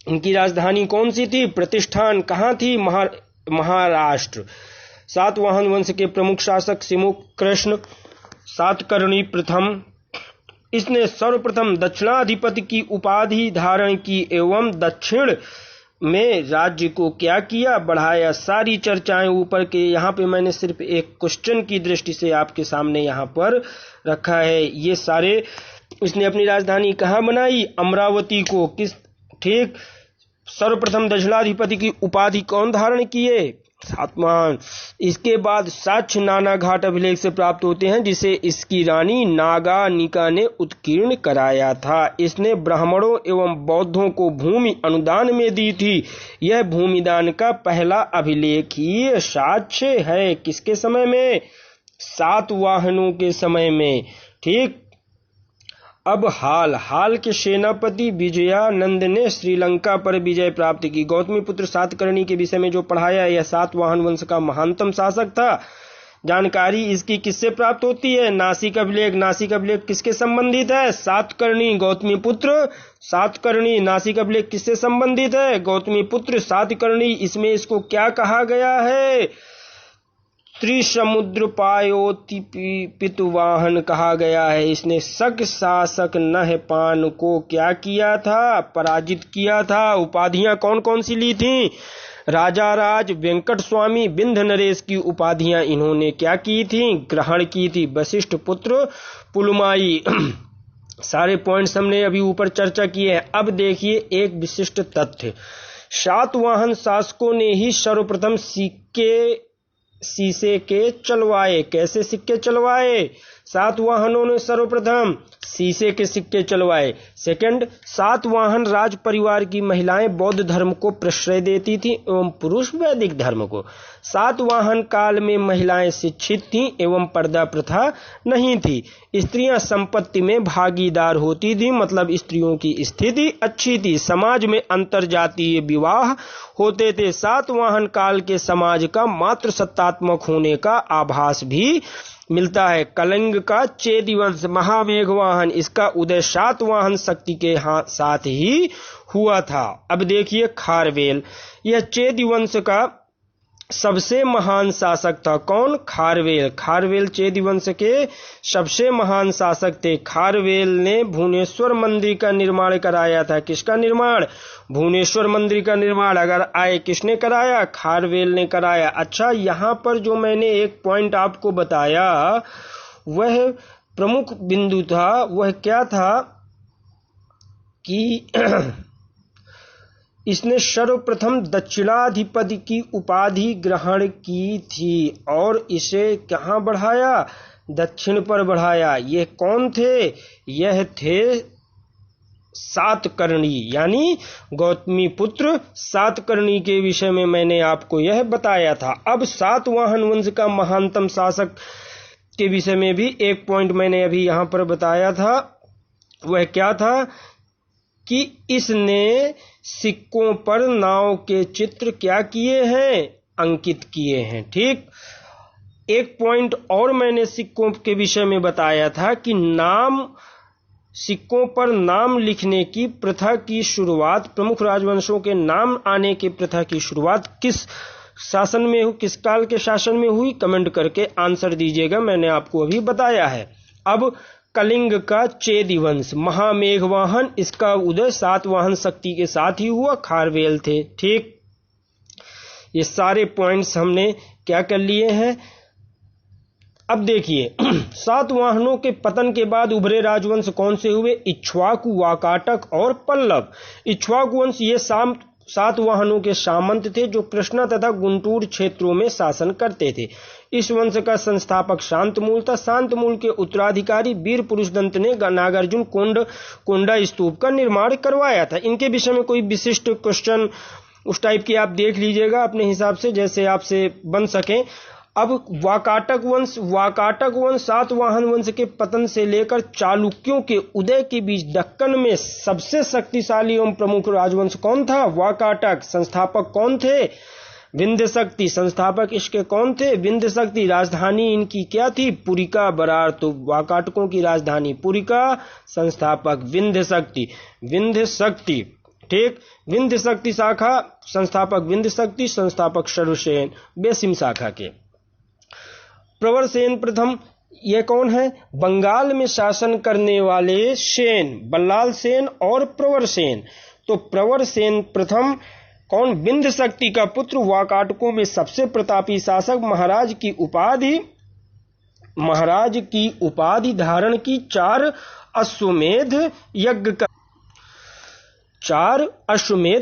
इनकी राजधानी कौन सी थी? प्रतिष्ठान। कहाँ थी? महाराष्ट्र। सातवाहन वंश के प्रमुख शासक शिमुक कृष्ण सातकर्णी प्रथम। इसने सर्वप्रथम दक्षिणाधिपति की उपाधि धारण की एवं दक्षिण में राज्य को क्या किया? बढ़ाया। सारी चर्चाएं ऊपर के यहाँ पे मैंने सिर्फ एक क्वेश्चन की दृष्टि से आपके सामने यहाँ पर रखा है। ये सारे इसने अपनी राजधानी कहाँ बनाई? अमरावती को। किस? ठीक। सर्वप्रथम दक्षिणाधिपति की उपाधि कौन धारण किए? सातवाहन। इसके बाद साक्ष्य नाना घाट अभिलेख से प्राप्त होते हैं जिसे इसकी रानी नागानिका ने उत्कीर्ण कराया था। इसने ब्राह्मणों एवं बौद्धों को भूमि अनुदान में दी थी। यह भूमिदान का पहला अभिलेखीय साक्ष्य है। किसके समय में? सातवाहनों के समय में। ठीक। अब हाल के सेनापति विजयानंद ने श्रीलंका पर विजय प्राप्त की। गौतमी पुत्र सातकर्णी के विषय में जो पढ़ाया, यह सातवाहन वंश का महानतम शासक था। जानकारी इसकी किससे प्राप्त होती है? नासिक अभिलेख। नासिक अभिलेख किसके संबंधित है? सातकर्णी। गौतमी पुत्र सातकर्णी। नासिक अभिलेख किससे संबंधित है? गौतमी पुत्र सातकर्णी। इसमें इसको क्या कहा गया है? त्रिसमुद्र पायोतिपितुवाहन कहा गया है। इसने शक शासक नहपान को क्या किया था? पराजित किया था। उपाधियां कौन कौन सी ली थी? राजा राज, वेंकट स्वामी, विंध्य नरेश की उपाधियां इन्होंने क्या की थी? ग्रहण की थी। वशिष्ठ पुत्र पुलमाई। सारे पॉइंट्स हमने अभी ऊपर चर्चा किए हैं। अब देखिए एक विशिष्ट तथ्य, सातवाहन शासकों ने ही सर्वप्रथम शीशे के चलवाए। कैसे सिक्के चलवाए? सातवाहनों ने सर्वप्रथम शीशे के सिक्के चलवाए। सेकंड, सातवाहन राज परिवार की महिलाएं बौद्ध धर्म को प्रश्रय देती थीं एवं पुरुष वैदिक धर्म को। सातवाहन काल में महिलाएं शिक्षित थीं एवं पर्दा प्रथा नहीं थी। स्त्रियां संपत्ति में भागीदार होती थीं, मतलब स्त्रियों की स्थिति अच्छी थी। समाज में अंतरजातीय विवाह होते थे। सातवाहन काल के समाज का मात्र सत्तात्मक होने का आभास भी मिलता है। कलिंग का चेदी वंश महामेघवाहन, इसका उदय सातवाहन शक्ति के साथ ही हुआ था। अब देखिए खारवेल, यह चेदी वंश का सबसे महान शासक था। कौन? खारवेल। खारवेल चेदी वंश के सबसे महान शासक थे। खारवेल ने भुवनेश्वर मंदिर का निर्माण कराया था। किसका निर्माण? भुवनेश्वर मंदिर का निर्माण। अगर आए किसने कराया? खारवेल ने कराया। अच्छा, यहां पर जो मैंने एक पॉइंट आपको बताया वह प्रमुख बिंदु था। वह क्या था कि इसने सर्वप्रथम दक्षिणाधिपति की उपाधि ग्रहण की थी और इसे कहां बढ़ाया? दक्षिण पर बढ़ाया। ये कौन थे? यह थे सातकर्णी, यानी गौतमी पुत्र सातकर्णी के विषय में मैंने आपको यह बताया था। अब सातवाहन वंश का महानतम शासक के विषय में भी एक पॉइंट मैंने अभी यहां पर बताया था। वह क्या था कि इसने सिक्कों पर नाव के चित्र क्या किए हैं? अंकित किए हैं। ठीक, एक पॉइंट और मैंने सिक्कों के विषय में बताया था कि सिक्कों पर नाम लिखने की प्रथा की शुरुआत, प्रमुख राजवंशों के नाम आने की प्रथा की शुरुआत किस शासन में हुई, किस काल के शासन में हुई? कमेंट करके आंसर दीजिएगा, मैंने आपको अभी बताया है। अब कलिंग का चेदी वंश महामेघवाहन, इसका उदय सातवाहन शक्ति के साथ ही हुआ। खारवेल थे। ठीक, ये सारे पॉइंट्स हमने क्या कर लिए हैं। अब देखिए सातवाहनों के पतन के बाद उभरे राजवंश कौन से हुए? इक्ष्वाकु, वाकाटक और पल्लव। इक्ष्वाकु वंश ये सातवाहनों के सामंत थे जो कृष्णा तथा गुंटूर क्षेत्रों में शासन करते थे। इस वंश का संस्थापक शांतमूल था। शांतमूल के उत्तराधिकारी वीर पुरुषदंत ने नागार्जुन कोंडा स्तूप का निर्माण करवाया था। इनके विषय में कोई विशिष्ट क्वेश्चन उस टाइप की आप देख लीजिएगा अपने हिसाब से, जैसे आपसे बन सके। अब वाकाटक वंश सातवाहन वंश के पतन से लेकर चालुक्यों के उदय के बीच दक्कन में सबसे शक्तिशाली एवं प्रमुख राजवंश कौन था? वाकाटक। संस्थापक कौन थे? विंध्य शक्ति। संस्थापक इसके कौन थे? विंध्य शक्ति। राजधानी इनकी क्या थी? पुरिका, बरार। तो वाकाटकों की राजधानी पुरिका, संस्थापक विंध्य शक्ति। ठीक, विंध्य शक्ति शाखा, संस्थापक विंध्य शक्ति, संस्थापक सर्वसेन, बेसिम शाखा के। प्रवरसेन प्रथम, ये कौन है? बंगाल में शासन करने वाले सेन, बल्लाल सेन और प्रवरसेन। तो प्रवरसेन प्रथम कौन? विंध्य शक्ति का पुत्र, वाकाटकों में सबसे प्रतापी शासक, महाराज की उपाधि धारण की, 4 अश्वमेध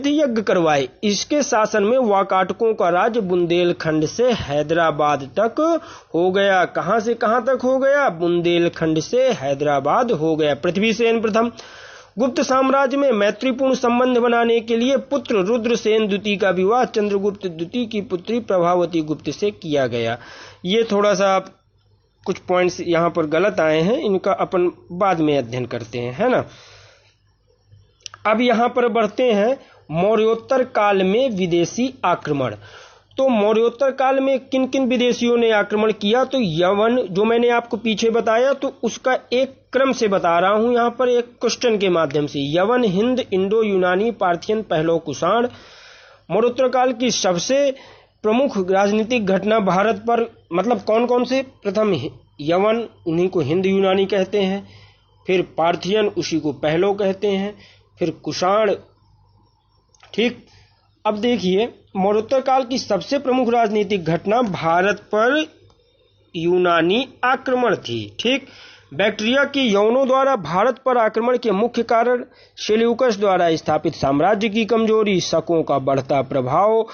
यज्ञ करवाए। इसके शासन में वाकाटकों का राज्य बुंदेलखंड से हैदराबाद तक हो गया। कहां से कहां तक हो गया? बुंदेलखंड से हैदराबाद हो गया। पृथ्वीसेन प्रथम, गुप्त साम्राज्य में मैत्रीपूर्ण संबंध बनाने के लिए पुत्र रुद्रसेन द्वितीय का विवाह चंद्रगुप्त द्वितीय की पुत्री प्रभावती गुप्त से किया गया। ये थोड़ा सा कुछ पॉइंट्स यहां पर गलत आए हैं, इनका अपन बाद में अध्ययन करते हैं, है ना। अब यहां पर बढ़ते हैं मौर्योत्तर काल में विदेशी आक्रमण। तो मौर्योत्तर काल में किन किन विदेशियों ने आक्रमण किया? तो यवन, जो मैंने आपको पीछे बताया, तो उसका एक क्रम से बता रहा हूं यहां पर एक क्वेश्चन के माध्यम से। यवन, हिंद, इंडो यूनानी, पार्थियन, पहलो कुषाण। मौर्योत्तर काल की सबसे प्रमुख राजनीतिक घटना भारत पर, मतलब कौन कौन से? प्रथम यवन, उन्हीं को हिंद यूनानी कहते हैं। फिर पार्थियन, उसी को पहलो कहते हैं। फिर कुषाण। ठीक, अब देखिए मौर्योत्तर काल की सबसे प्रमुख राजनीतिक घटना भारत पर यूनानी आक्रमण थी। ठीक, बैक्टीरिया के यौनों द्वारा भारत पर आक्रमण के मुख्य कारण सेल्यूकस द्वारा स्थापित साम्राज्य की कमजोरी, शकों का बढ़ता प्रभाव,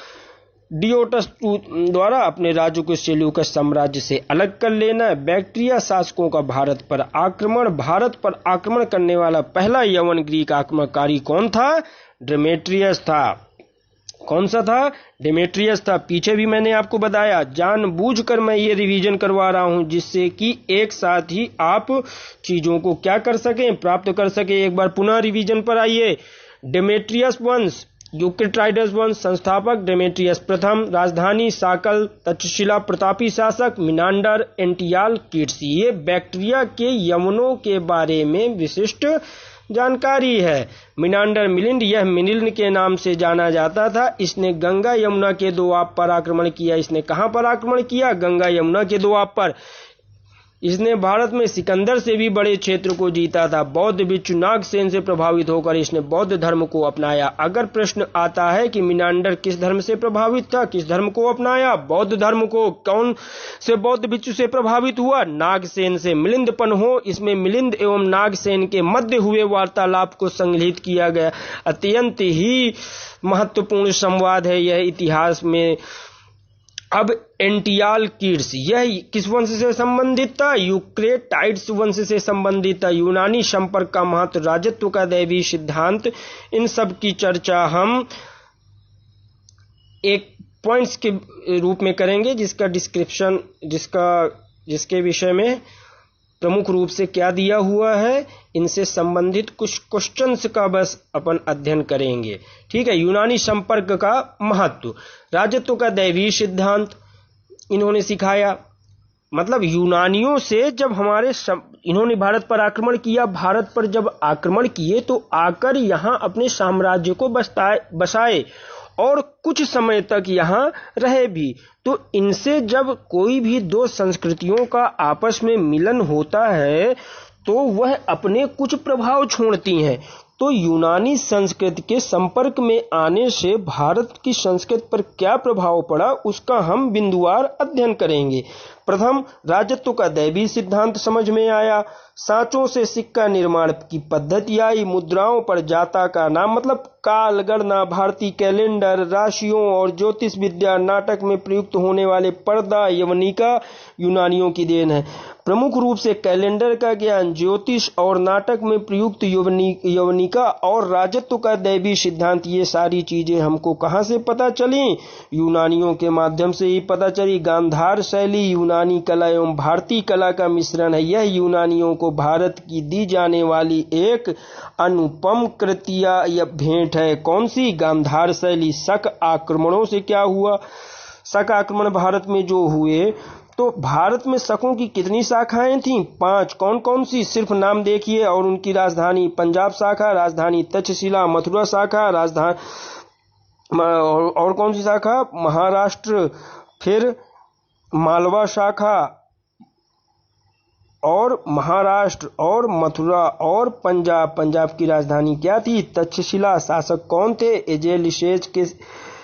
डियोटस द्वारा अपने राज्य को सेल्यूकस साम्राज्य से अलग कर लेना, बैक्टीरिया शासकों का भारत पर आक्रमण करने वाला पहला यवन ग्रीक आक्रमणकारी कौन था? डेमेट्रियस था। कौन सा था? डेमेट्रियस था। पीछे भी मैंने आपको बताया, जानबूझकर मैं ये रिवीजन करवा रहा हूं जिससे कि एक साथ ही आप चीजों को क्या कर सकें, प्राप्त कर सकें। एक बार पुनः रिवीजन पर आइए। डेमेट्रियस वंश, यूक्रेटाइडस वंश, संस्थापक डेमेट्रियस प्रथम, राजधानी साकल, तक्षशिला, प्रतापी शासक मिनांडर, एंटियाल किट्स। ये बैक्टीरिया के यवनों के बारे में विशिष्ट जानकारी है। मिनांडर मिलिंद, यह मिलिंद के नाम से जाना जाता था। इसने गंगा यमुना के दोआब पर आक्रमण किया। इसने कहां पर आक्रमण किया? गंगा यमुना के दोआब पर। इसने भारत में सिकंदर से भी बड़े क्षेत्र को जीता था। बौद्ध भिक्षु नागसेन से प्रभावित होकर इसने बौद्ध धर्म को अपनाया। अगर प्रश्न आता है कि मिनांडर किस धर्म से प्रभावित था, किस धर्म को अपनाया? बौद्ध धर्म को। कौन से बौद्ध भिक्षु से प्रभावित हुआ? नागसेन से। मिलिंदपन हो, इसमें मिलिंद एवं नागसेन के मध्य हुए वार्तालाप को संग्रहित किया गया। अत्यंत ही महत्वपूर्ण संवाद है यह इतिहास में। अब एंटियाल किट्स, यह किस वंश से संबंधित था? यूक्रेटाइड्स वंश से संबंधित था। यूनानी संपर्क का महत्व, राजत्व का दैवी सिद्धांत, इन सब की चर्चा हम एक पॉइंट्स के रूप में करेंगे जिसका डिस्क्रिप्शन, जिसके विषय में प्रमुख रूप से क्या दिया हुआ है, इनसे संबंधित कुछ क्वेश्चंस का बस अपन अध्ययन करेंगे। ठीक है। यूनानी संपर्क का महत्व, राजत्व का दैवीय सिद्धांत इन्होंने सिखाया। मतलब यूनानियों से जब इन्होंने भारत पर आक्रमण किया, भारत पर जब आक्रमण किए तो आकर यहां अपने साम्राज्य को बसाए और कुछ समय तक यहां रहे भी। तो इनसे जब कोई भी दो संस्कृतियों का आपस में मिलन होता है तो वह अपने कुछ प्रभाव छोड़ती हैं। तो यूनानी संस्कृति के संपर्क में आने से भारत की संस्कृति पर क्या प्रभाव पड़ा उसका हम बिंदुवार अध्ययन करेंगे। प्रथम, राजत्व का दैवीय सिद्धांत समझ में आया। सांचों से सिक्का निर्माण की पद्धति आई। मुद्राओं पर जाता का नाम मतलब काल गणना, भारतीय कैलेंडर, राशियों और ज्योतिष विद्या, नाटक में प्रयुक्त होने वाले पर्दा, यवनिका यूनानियों की देन है। प्रमुख रूप से कैलेंडर का ज्ञान, ज्योतिष और नाटक में प्रयुक्त यवनिका और राजत्व का दैवीय सिद्धांत, ये सारी चीजें हमको कहां से पता चली? यूनानियों के माध्यम से ही पता चली। गांधार शैली यूनानी कला एवं भारतीय कला का मिश्रण है। यह यूनानियों को भारत की दी जाने वाली एक अनुपम कृतिया या भेंट है। कौन सी? गांधार शैली। शक आक्रमणों से क्या हुआ? शक आक्रमण भारत में जो हुए तो भारत में शकों की कितनी शाखाएं थीं? 5। कौन कौन सी? सिर्फ नाम देखिए। और उनकी राजधानी पंजाब शाखा, राजधानी तक्षशिला, मथुरा शाखा, राजधानी और कौन सी शाखा? महाराष्ट्र, फिर मालवा शाखा, और महाराष्ट्र और मथुरा और पंजाब की राजधानी क्या थी? तक्षशिला। शासक कौन थे? एजेलिसेज के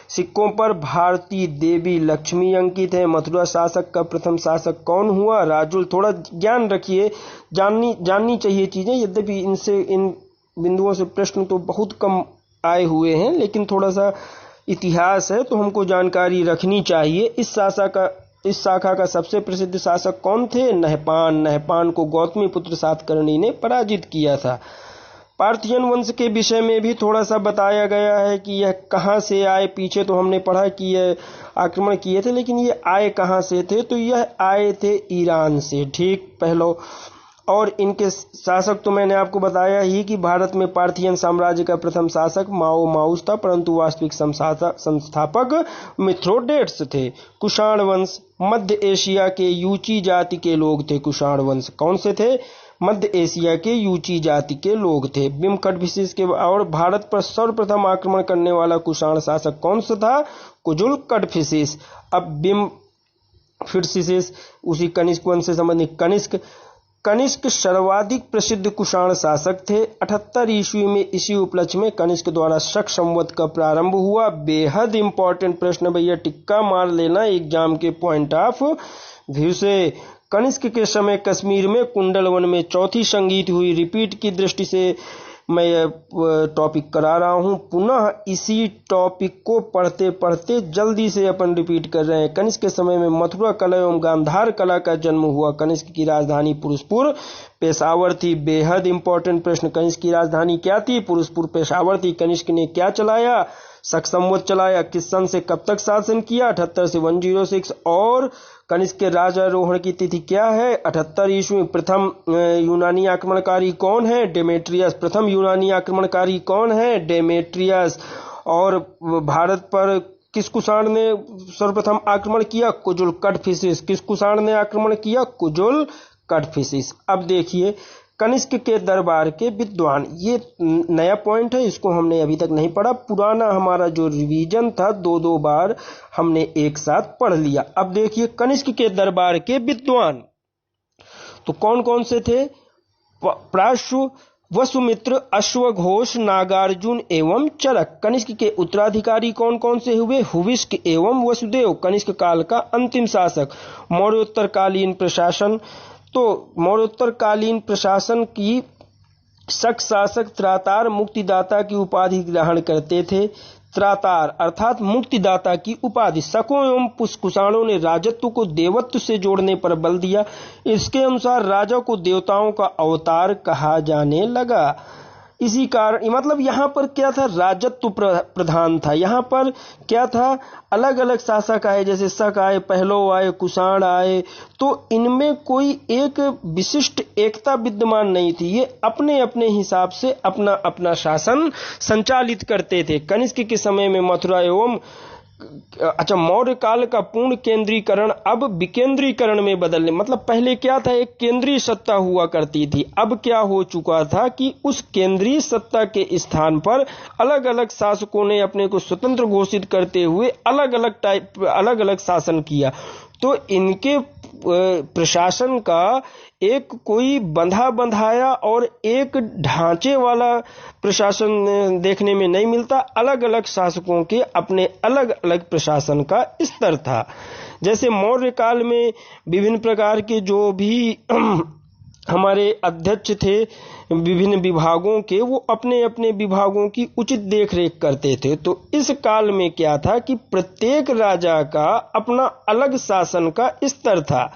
सिक्कों पर भारतीय देवी लक्ष्मी अंकित है। मथुरा शासक का प्रथम शासक कौन हुआ? राजुल। थोड़ा ज्ञान रखिए, जाननी चाहिए चीजें। यद्यपि इन बिंदुओं से प्रश्न तो बहुत कम आए हुए हैं, लेकिन थोड़ा सा इतिहास है तो हमको जानकारी रखनी चाहिए। इस शाखा का सबसे प्रसिद्ध शासक कौन थे? नहपान को गौतमी पुत्र सातकर्णी ने पराजित किया था। पार्थियन वंश के विषय में भी थोड़ा सा बताया गया है कि यह कहां से आए। पीछे तो हमने पढ़ा कि यह आक्रमण किए थे, लेकिन ये आए कहां से थे? तो यह आए थे ईरान से। ठीक, पहलो। और इनके शासक तो मैंने आपको बताया ही कि भारत में पार्थियन साम्राज्य का प्रथम शासक माउस था, परंतु वास्तविक संस्थापक मिथ्रोडेट्स थे। कुषाण वंश मध्य एशिया के यूची जाति के लोग थे। कुषाण वंश कौन से थे? मध्य एशिया के यूची जाति के लोग थे। बिम कटफिसिस के और भारत पर सर्वप्रथम आक्रमण करने वाला कुषाण शासक कौन सा था? कुजुल कटफिसिस। अब बिम फिरसिस उसी कनिष्क वंश से संबंधित। कनिष्क सर्वाधिक प्रसिद्ध कुषाण शासक थे। 78 ईस्वी में इसी उपलक्ष्य में कनिष्क द्वारा शक संवत का प्रारंभ हुआ। बेहद इंपॉर्टेंट प्रश्न भैया, टिक्का मार लेना एग्जाम के पॉइंट ऑफ व्यू से। कनिष्क के समय कश्मीर में कुंडल वन में चौथी संगीत हुई। रिपीट की दृष्टि से मैं यह टॉपिक करा रहा हूं। पुनः इसी टॉपिक को पढ़ते पढ़ते जल्दी से अपन रिपीट कर रहे हैं। कनिष्क के समय में मथुरा कला एवं गांधार कला का जन्म हुआ। कनिष्क की राजधानी पुरुषपुर पेशावर थी। बेहद इंपॉर्टेंट प्रश्न। कनिष्क की राजधानी क्या थी? पुरुषपुर पेशावर थी। कनिष्क ने क्या चलाया? शक संवत चलाया। किस सन से कब तक शासन किया? 78 से 106। और कनिष्क के राजारोहण की तिथि क्या है? 78 ईस्वी। प्रथम यूनानी आक्रमणकारी कौन है? डेमेट्रियस। प्रथम यूनानी आक्रमणकारी कौन है? डेमेट्रियस। और भारत पर किस कुषाण ने सर्वप्रथम आक्रमण किया? कुजुल कटफिशिस। किस कुषाण ने आक्रमण किया? कुजुल कटफिशिस। अब देखिए कनिष्क के दरबार के विद्वान, ये नया पॉइंट है, इसको हमने अभी तक नहीं पढ़ा। पुराना हमारा जो रिवीजन था 2-2 बार हमने एक साथ पढ़ लिया। अब देखिए कनिष्क के दरबार के विद्वान तो कौन कौन से थे? प्राशु, वसुमित्र, अश्वघोष, नागार्जुन एवं चरक। कनिष्क के उत्तराधिकारी कौन कौन से हुए? हुविष्क एवं वसुदेव। कनिष्क काल का अंतिम शासक। मौर्योत्तरकालीन प्रशासन, तो मौर्योत्तरकालीन प्रशासन की शक शासक त्रातार मुक्तिदाता की उपाधि ग्रहण करते थे। त्रातार अर्थात मुक्तिदाता की उपाधि। शकों एवं कुषाणों ने राजत्व को देवत्व से जोड़ने पर बल दिया। इसके अनुसार राजा को देवताओं का अवतार कहा जाने लगा। इसी कारण मतलब यहाँ पर क्या था? राजत्व प्रधान था। यहाँ पर क्या था? अलग अलग शासक आए, जैसे शक आए, पहलव आए, कुषाण आए, तो इनमें कोई एक विशिष्ट एकता विद्यमान नहीं थी। ये अपने अपने हिसाब से अपना अपना शासन संचालित करते थे। कनिष्क के समय में मथुरा एवं मौर्य काल का पूर्ण केंद्रीकरण अब विकेंद्रीकरण में बदलने, मतलब पहले क्या था? एक केंद्रीय सत्ता हुआ करती थी। अब क्या हो चुका था कि उस केंद्रीय सत्ता के स्थान पर अलग अलग शासकों ने अपने को स्वतंत्र घोषित करते हुए अलग अलग शासन किया। तो इनके प्रशासन का एक कोई बंधा बंधाया और एक ढांचे वाला प्रशासन देखने में नहीं मिलता। अलग अलग शासकों के अपने अलग अलग प्रशासन का स्तर था। जैसे मौर्य काल में विभिन्न प्रकार के जो भी हमारे अध्यक्ष थे विभिन्न विभागों के, वो अपने अपने विभागों की उचित देखरेख करते थे। तो इस काल में क्या था कि प्रत्येक राजा का अपना अलग शासन का स्तर था।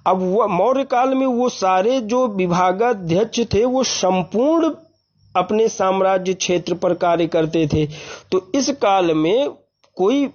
अब वो मौर्य काल में वो सारे जो विभागाध्यक्ष थे वो संपूर्ण अपने साम्राज्य क्षेत्र पर कार्य करते थे। तो इस काल में कोई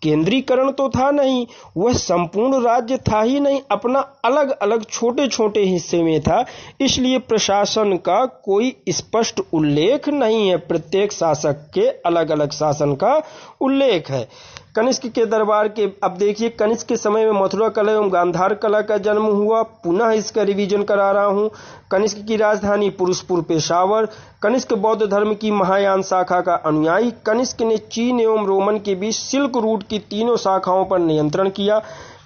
केंद्रीकरण तो था नहीं, वह संपूर्ण राज्य था ही नहीं, अपना अलग अलग छोटे छोटे हिस्से में था। इसलिए प्रशासन का कोई स्पष्ट उल्लेख नहीं है। प्रत्येक शासक के अलग अलग शासन का उल्लेख है। कनिष्क के दरबार के, अब देखिए कनिष्क के समय में मथुरा कला एवं गांधार कला का जन्म हुआ। पुनः इसका रिवीजन करा रहा हूं। कनिष्क की राजधानी पुरुषपुर पेशावर। कनिष्क बौद्ध धर्म की महायान शाखा का अनुयायी। कनिष्क ने चीन एवं रोमन के बीच सिल्क रूट की तीनों शाखाओं पर नियंत्रण किया।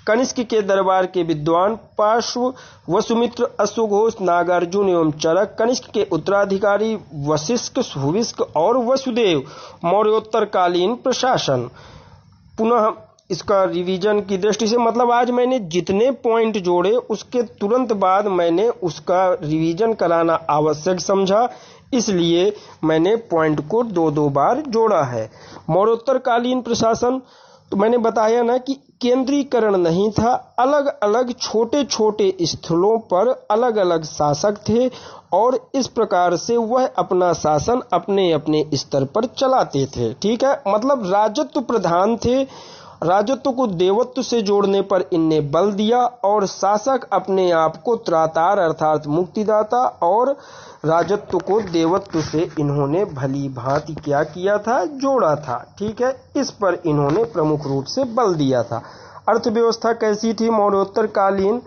कनिष्क के दरबार के विद्वान पार्श्व, वसुमित्र, अश्वघोष, नागार्जुन एवं चरक। कनिष्क के उत्तराधिकारी वशिष्ठ, हुविष्क और वसुदेव। मौर्योत्तरकालीन प्रशासन। पुनः इसका रिवीजन की दृष्टि से, मतलब आज मैंने जितने पॉइंट जोड़े उसके तुरंत बाद मैंने उसका रिवीजन कराना आवश्यक समझा, इसलिए मैंने पॉइंट को 2-2 बार जोड़ा है। मौर्योत्तरकालीन प्रशासन, तो मैंने बताया ना कि केंद्रीकरण नहीं था, अलग अलग छोटे छोटे स्थलों पर अलग अलग शासक थे और इस प्रकार से वह अपना शासन अपने अपने स्तर पर चलाते थे। ठीक है, मतलब राजत्व प्रधान थे। राजत्व को देवत्व से जोड़ने पर इनने बल दिया और शासक अपने आप को त्रातार अर्थात मुक्तिदाता और राजत्व को देवत्व से इन्होंने भली भांति क्या किया था? जोड़ा था। ठीक है, इस पर इन्होंने प्रमुख रूप से बल दिया था। अर्थव्यवस्था कैसी थी मौर्योत्तर कालीन?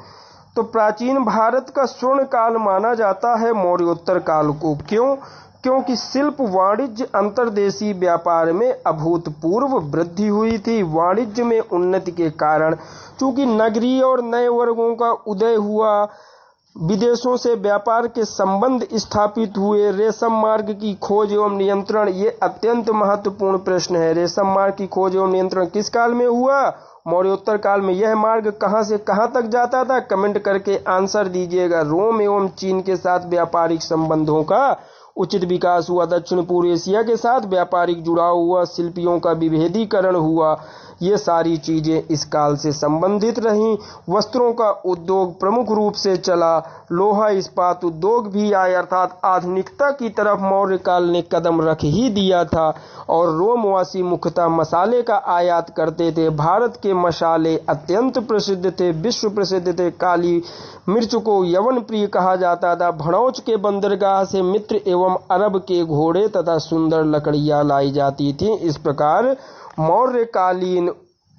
तो प्राचीन भारत का स्वर्ण काल माना जाता है मौर्योत्तर काल को। क्यों? क्योंकि शिल्प, वाणिज्य, अंतर्देशीय व्यापार में अभूतपूर्व वृद्धि हुई थी। वाणिज्य में उन्नति के कारण चूंकि नगरीय और नए वर्गों का उदय हुआ, विदेशों से व्यापार के संबंध स्थापित हुए। रेशम मार्ग की खोज एवं नियंत्रण, ये अत्यंत महत्वपूर्ण प्रश्न है। रेशम मार्ग की खोज एवं नियंत्रण किस काल में हुआ? मौर्योत्तर काल में। यह मार्ग कहां से कहां तक जाता था? कमेंट करके आंसर दीजिएगा। रोम एवं चीन के साथ व्यापारिक संबंधों का उचित विकास हुआ। दक्षिण पूर्व एशिया के साथ व्यापारिक जुड़ाव हुआ। शिल्पियों का विभेदीकरण हुआ। ये सारी चीजें इस काल से संबंधित रहीं। वस्त्रों का उद्योग प्रमुख रूप से चला। लोहा इस्पात उद्योग भी आए, अर्थात आधुनिकता की तरफ मौर्य काल ने कदम रख ही दिया था। और रोमवासी मुख्यतः मसाले का आयात करते थे। भारत के मसाले अत्यंत प्रसिद्ध थे, विश्व प्रसिद्ध थे। काली मिर्च को यवन प्रिय कहा जाता था। भड़ौच के बंदरगाह से मित्र एवं अरब के घोड़े तथा सुंदर लकड़ियां लाई जाती थी। इस प्रकार मौर्यकालीन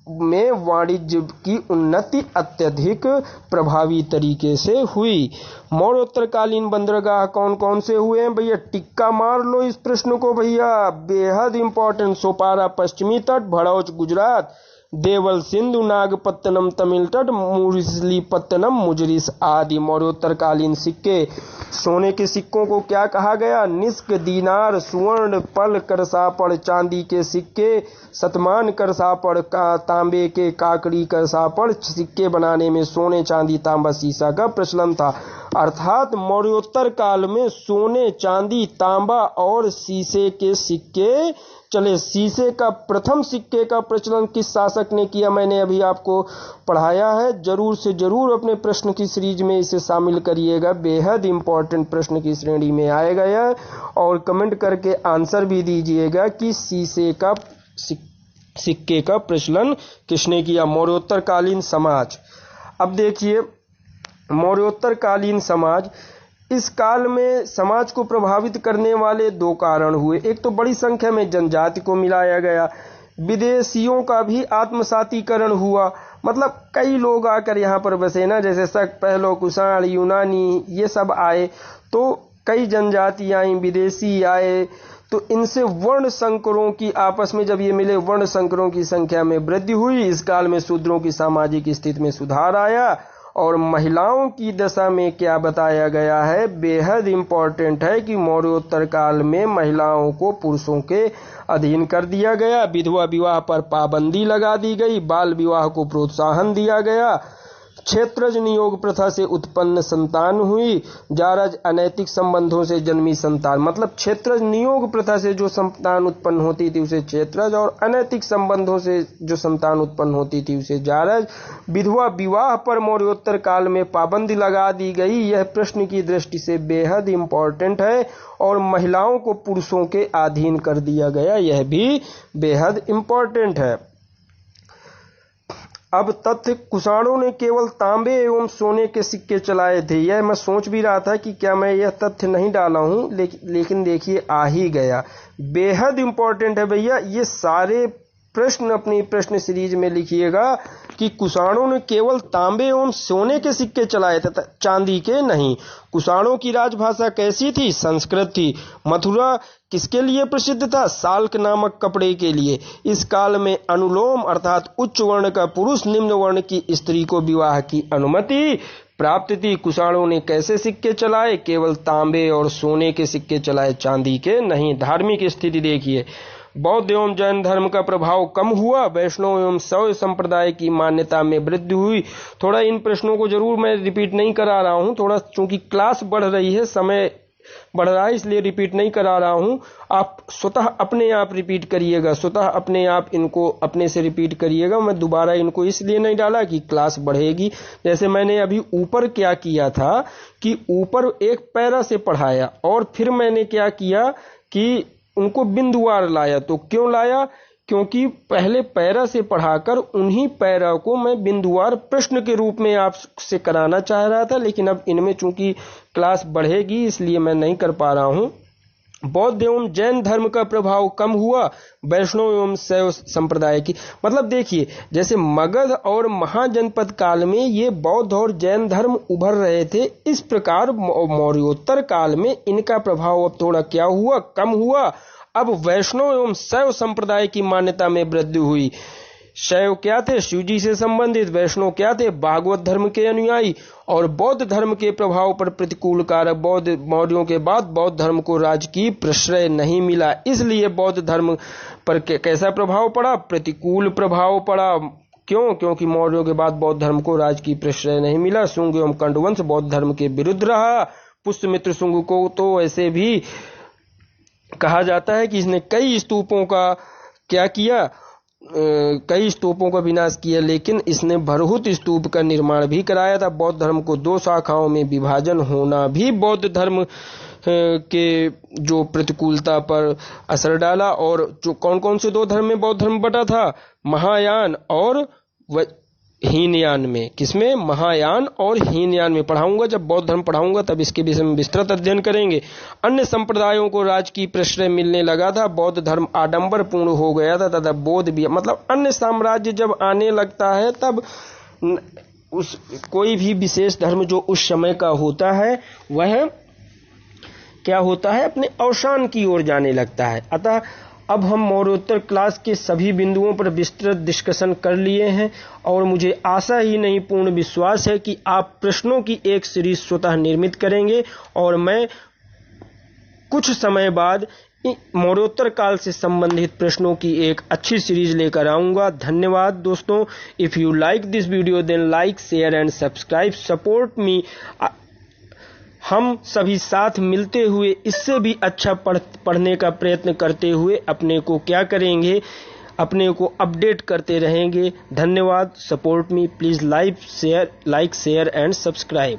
में वाणिज्य की उन्नति अत्यधिक प्रभावी तरीके से हुई। मौर्योत्तरकालीन बंदरगाह कौन कौन से हुए हैं भैया? टिक्का मार लो इस प्रश्न को भैया, बेहद इंपॉर्टेंट। सोपारा पश्चिमी तट, भड़ौच गुजरात, देवल सिंधु, नागपत्तनम तमिल तट, मुरलीपत्तनम मुजरिस आदि। मौर्योत्तरकालीन सिक्के। सोने के सिक्कों को क्या कहा गया? निष्क, दीनार, सुवर्ण, पल, करसापड़। चांदी के सिक्के शतमान, करसापड़, तांबे के काकड़ी, करसापड़। सिक्के बनाने में सोने, चांदी, तांबा, सीसा का प्रचलन था। अर्थात मौर्योत्तर काल में सोने, चांदी, तांबा और सीसे के सिक्के चले। सीसे का प्रथम सिक्के का प्रचलन किस शासक ने किया? मैंने अभी आपको पढ़ाया है। जरूर से जरूर अपने प्रश्न की सीरीज में इसे शामिल करिएगा। बेहद इंपॉर्टेंट प्रश्न की श्रेणी में आएगा यह। और कमेंट करके आंसर भी दीजिएगा कि सीसे का सिक्के का प्रचलन किसने किया? मौर्योत्तरकालीन समाज। अब देखिए मौर्योत्तरकालीन समाज, इस काल में समाज को प्रभावित करने वाले दो कारण हुए। एक तो बड़ी संख्या में जनजाति को मिलाया गया। विदेशियों का भी आत्मसातीकरण हुआ, मतलब कई लोग आकर यहाँ पर बसे ना, जैसे शक, पहलो, कुषाण, यूनानी, ये सब आए। तो कई जनजाति आई, विदेशी आए। तो इनसे वर्ण संकरों की आपस में जब ये मिले, वर्ण संकरों की संख्या में वृद्धि हुई। इस काल में शूद्रों की सामाजिक स्थिति में सुधार आया। और महिलाओं की दशा में क्या बताया गया है? बेहद इंपॉर्टेंट है कि मौर्योत्तर काल में महिलाओं को पुरुषों के अधीन कर दिया गया। विधवा विवाह पर पाबंदी लगा दी गई। बाल विवाह को प्रोत्साहन दिया गया। क्षेत्रज नियोग प्रथा से उत्पन्न संतान हुई। जारज, अनैतिक संबंधों से जन्मी संतान, मतलब क्षेत्रज नियोग प्रथा से जो संतान उत्पन्न होती थी उसे क्षेत्रज, और अनैतिक संबंधों से जो संतान उत्पन्न होती थी उसे जारज। विधवा विवाह पर मौर्योत्तर काल में पाबंदी लगा दी गई। यह प्रश्न की दृष्टि से बेहद इंपॉर्टेंट है। और महिलाओं को पुरुषों के अधीन कर दिया गया, यह भी बेहद इंपॉर्टेंट है। अब तथ्य, कुषाणों ने केवल तांबे एवं सोने के सिक्के चलाए थे। यह मैं सोच भी रहा था कि क्या मैं यह तथ्य नहीं डाला हूं, लेकिन देखिए आ ही गया। बेहद इंपॉर्टेंट है भैया। ये सारे प्रश्न अपनी प्रश्न सीरीज में लिखिएगा कि कुषाणों ने केवल तांबे एवं सोने के सिक्के चलाए थे, चांदी के नहीं। कुषाणों की राजभाषा कैसी थी? संस्कृत थी। मथुरा किसके लिए प्रसिद्ध था? साल्क नामक कपड़े के लिए। इस काल में अनुलोम अर्थात उच्च वर्ण का पुरुष निम्न वर्ण की स्त्री को विवाह की अनुमति प्राप्त थी। कुषाणों ने कैसे सिक्के चलाए? केवल तांबे और सोने के सिक्के चलाए, चांदी के नहीं। धार्मिक स्थिति देखिए, बौद्ध एवं जैन धर्म का प्रभाव कम हुआ। वैष्णव एवं शैव संप्रदाय की मान्यता में वृद्धि हुई। थोड़ा इन प्रश्नों को जरूर मैं रिपीट नहीं करा रहा हूं, थोड़ा चूंकि क्लास बढ़ रही है, समय बढ़ रहा है, इसलिए रिपीट नहीं करा रहा हूं। आप स्वतः अपने आप रिपीट करिएगा, स्वतः अपने आप इनको अपने से रिपीट करिएगा। मैं दोबारा इनको इसलिए नहीं डाला कि क्लास बढ़ेगी। जैसे मैंने अभी ऊपर क्या किया था कि ऊपर एक पैरा से पढ़ाया और फिर मैंने क्या किया कि उनको बिंदुवार लाया। तो क्यों लाया? क्योंकि पहले पैरा से पढ़ाकर उन्हीं पैरा को मैं बिंदुवार प्रश्न के रूप में आपसे कराना चाह रहा था, लेकिन अब इनमें चूंकि क्लास बढ़ेगी इसलिए मैं नहीं कर पा रहा हूं। बौद्ध एवं जैन धर्म का प्रभाव कम हुआ। वैष्णव एवं शैव संप्रदाय की, मतलब देखिए जैसे मगध और महाजनपद काल में ये बौद्ध और जैन धर्म उभर रहे थे, इस प्रकार मौर्योत्तर काल में इनका प्रभाव अब थोड़ा क्या हुआ? कम हुआ। अब वैष्णव एवं शैव संप्रदाय की मान्यता में वृद्धि हुई। शैव क्या थे? शिव जी से संबंधित। वैष्णव क्या थे? भागवत धर्म के अनुयायी। और बौद्ध धर्म के प्रभाव पर प्रतिकूल कारक। बौद्ध मौर्यों के बाद बौद्ध धर्म को राजकीय प्रश्रय नहीं मिला, इसलिए बौद्ध धर्म पर कैसा प्रभाव पड़ा? प्रतिकूल प्रभाव पड़ा। क्यों? क्योंकि मौर्यों के बाद बौद्ध धर्म को राजकीय प्रश्रय नहीं मिला। शुंग एवं कंडवंश बौद्ध धर्म के विरुद्ध रहा। पुष्यमित्र शुंग को तो ऐसे भी कहा जाता है कि इसने कई स्तूपों का क्या किया, कई स्तूपों का विनाश किया, लेकिन इसने भरहुत स्तूप का निर्माण भी कराया था। बौद्ध धर्म को दो शाखाओं में विभाजन होना भी बौद्ध धर्म के जो प्रतिकूलता पर असर डाला। और जो कौन कौन से दो धर्म में बौद्ध धर्म बटा था? महायान और हीनयान में। किसमें? महायान और हीनयान में। पढ़ाऊंगा, जब बौद्ध धर्म पढ़ाऊंगा तब इसके विषय में विस्तृत अध्ययन करेंगे। अन्य संप्रदायों को राजकीय प्रश्रय मिलने लगा था, बौद्ध धर्म आडंबर पूर्ण हो गया था तथा बौद्ध भी, मतलब अन्य साम्राज्य जब आने लगता है तब उस कोई भी विशेष धर्म जो उस समय का होता है वह क्या होता है? अपने अवसान की ओर जाने लगता है। अतः अब हम मौर्योत्तर क्लास के सभी बिंदुओं पर विस्तृत डिस्कशन कर लिए हैं और मुझे आशा ही नहीं पूर्ण विश्वास है कि आप प्रश्नों की एक सीरीज स्वतः निर्मित करेंगे और मैं कुछ समय बाद मौर्योत्तर काल से संबंधित प्रश्नों की एक अच्छी सीरीज लेकर आऊंगा। धन्यवाद दोस्तों। If you like this video then like, share and subscribe, support me. हम सभी साथ मिलते हुए इससे भी अच्छा पढ़ने का प्रयत्न करते हुए अपने को क्या करेंगे? अपने को अपडेट करते रहेंगे। धन्यवाद। Support me please. Like, share and subscribe.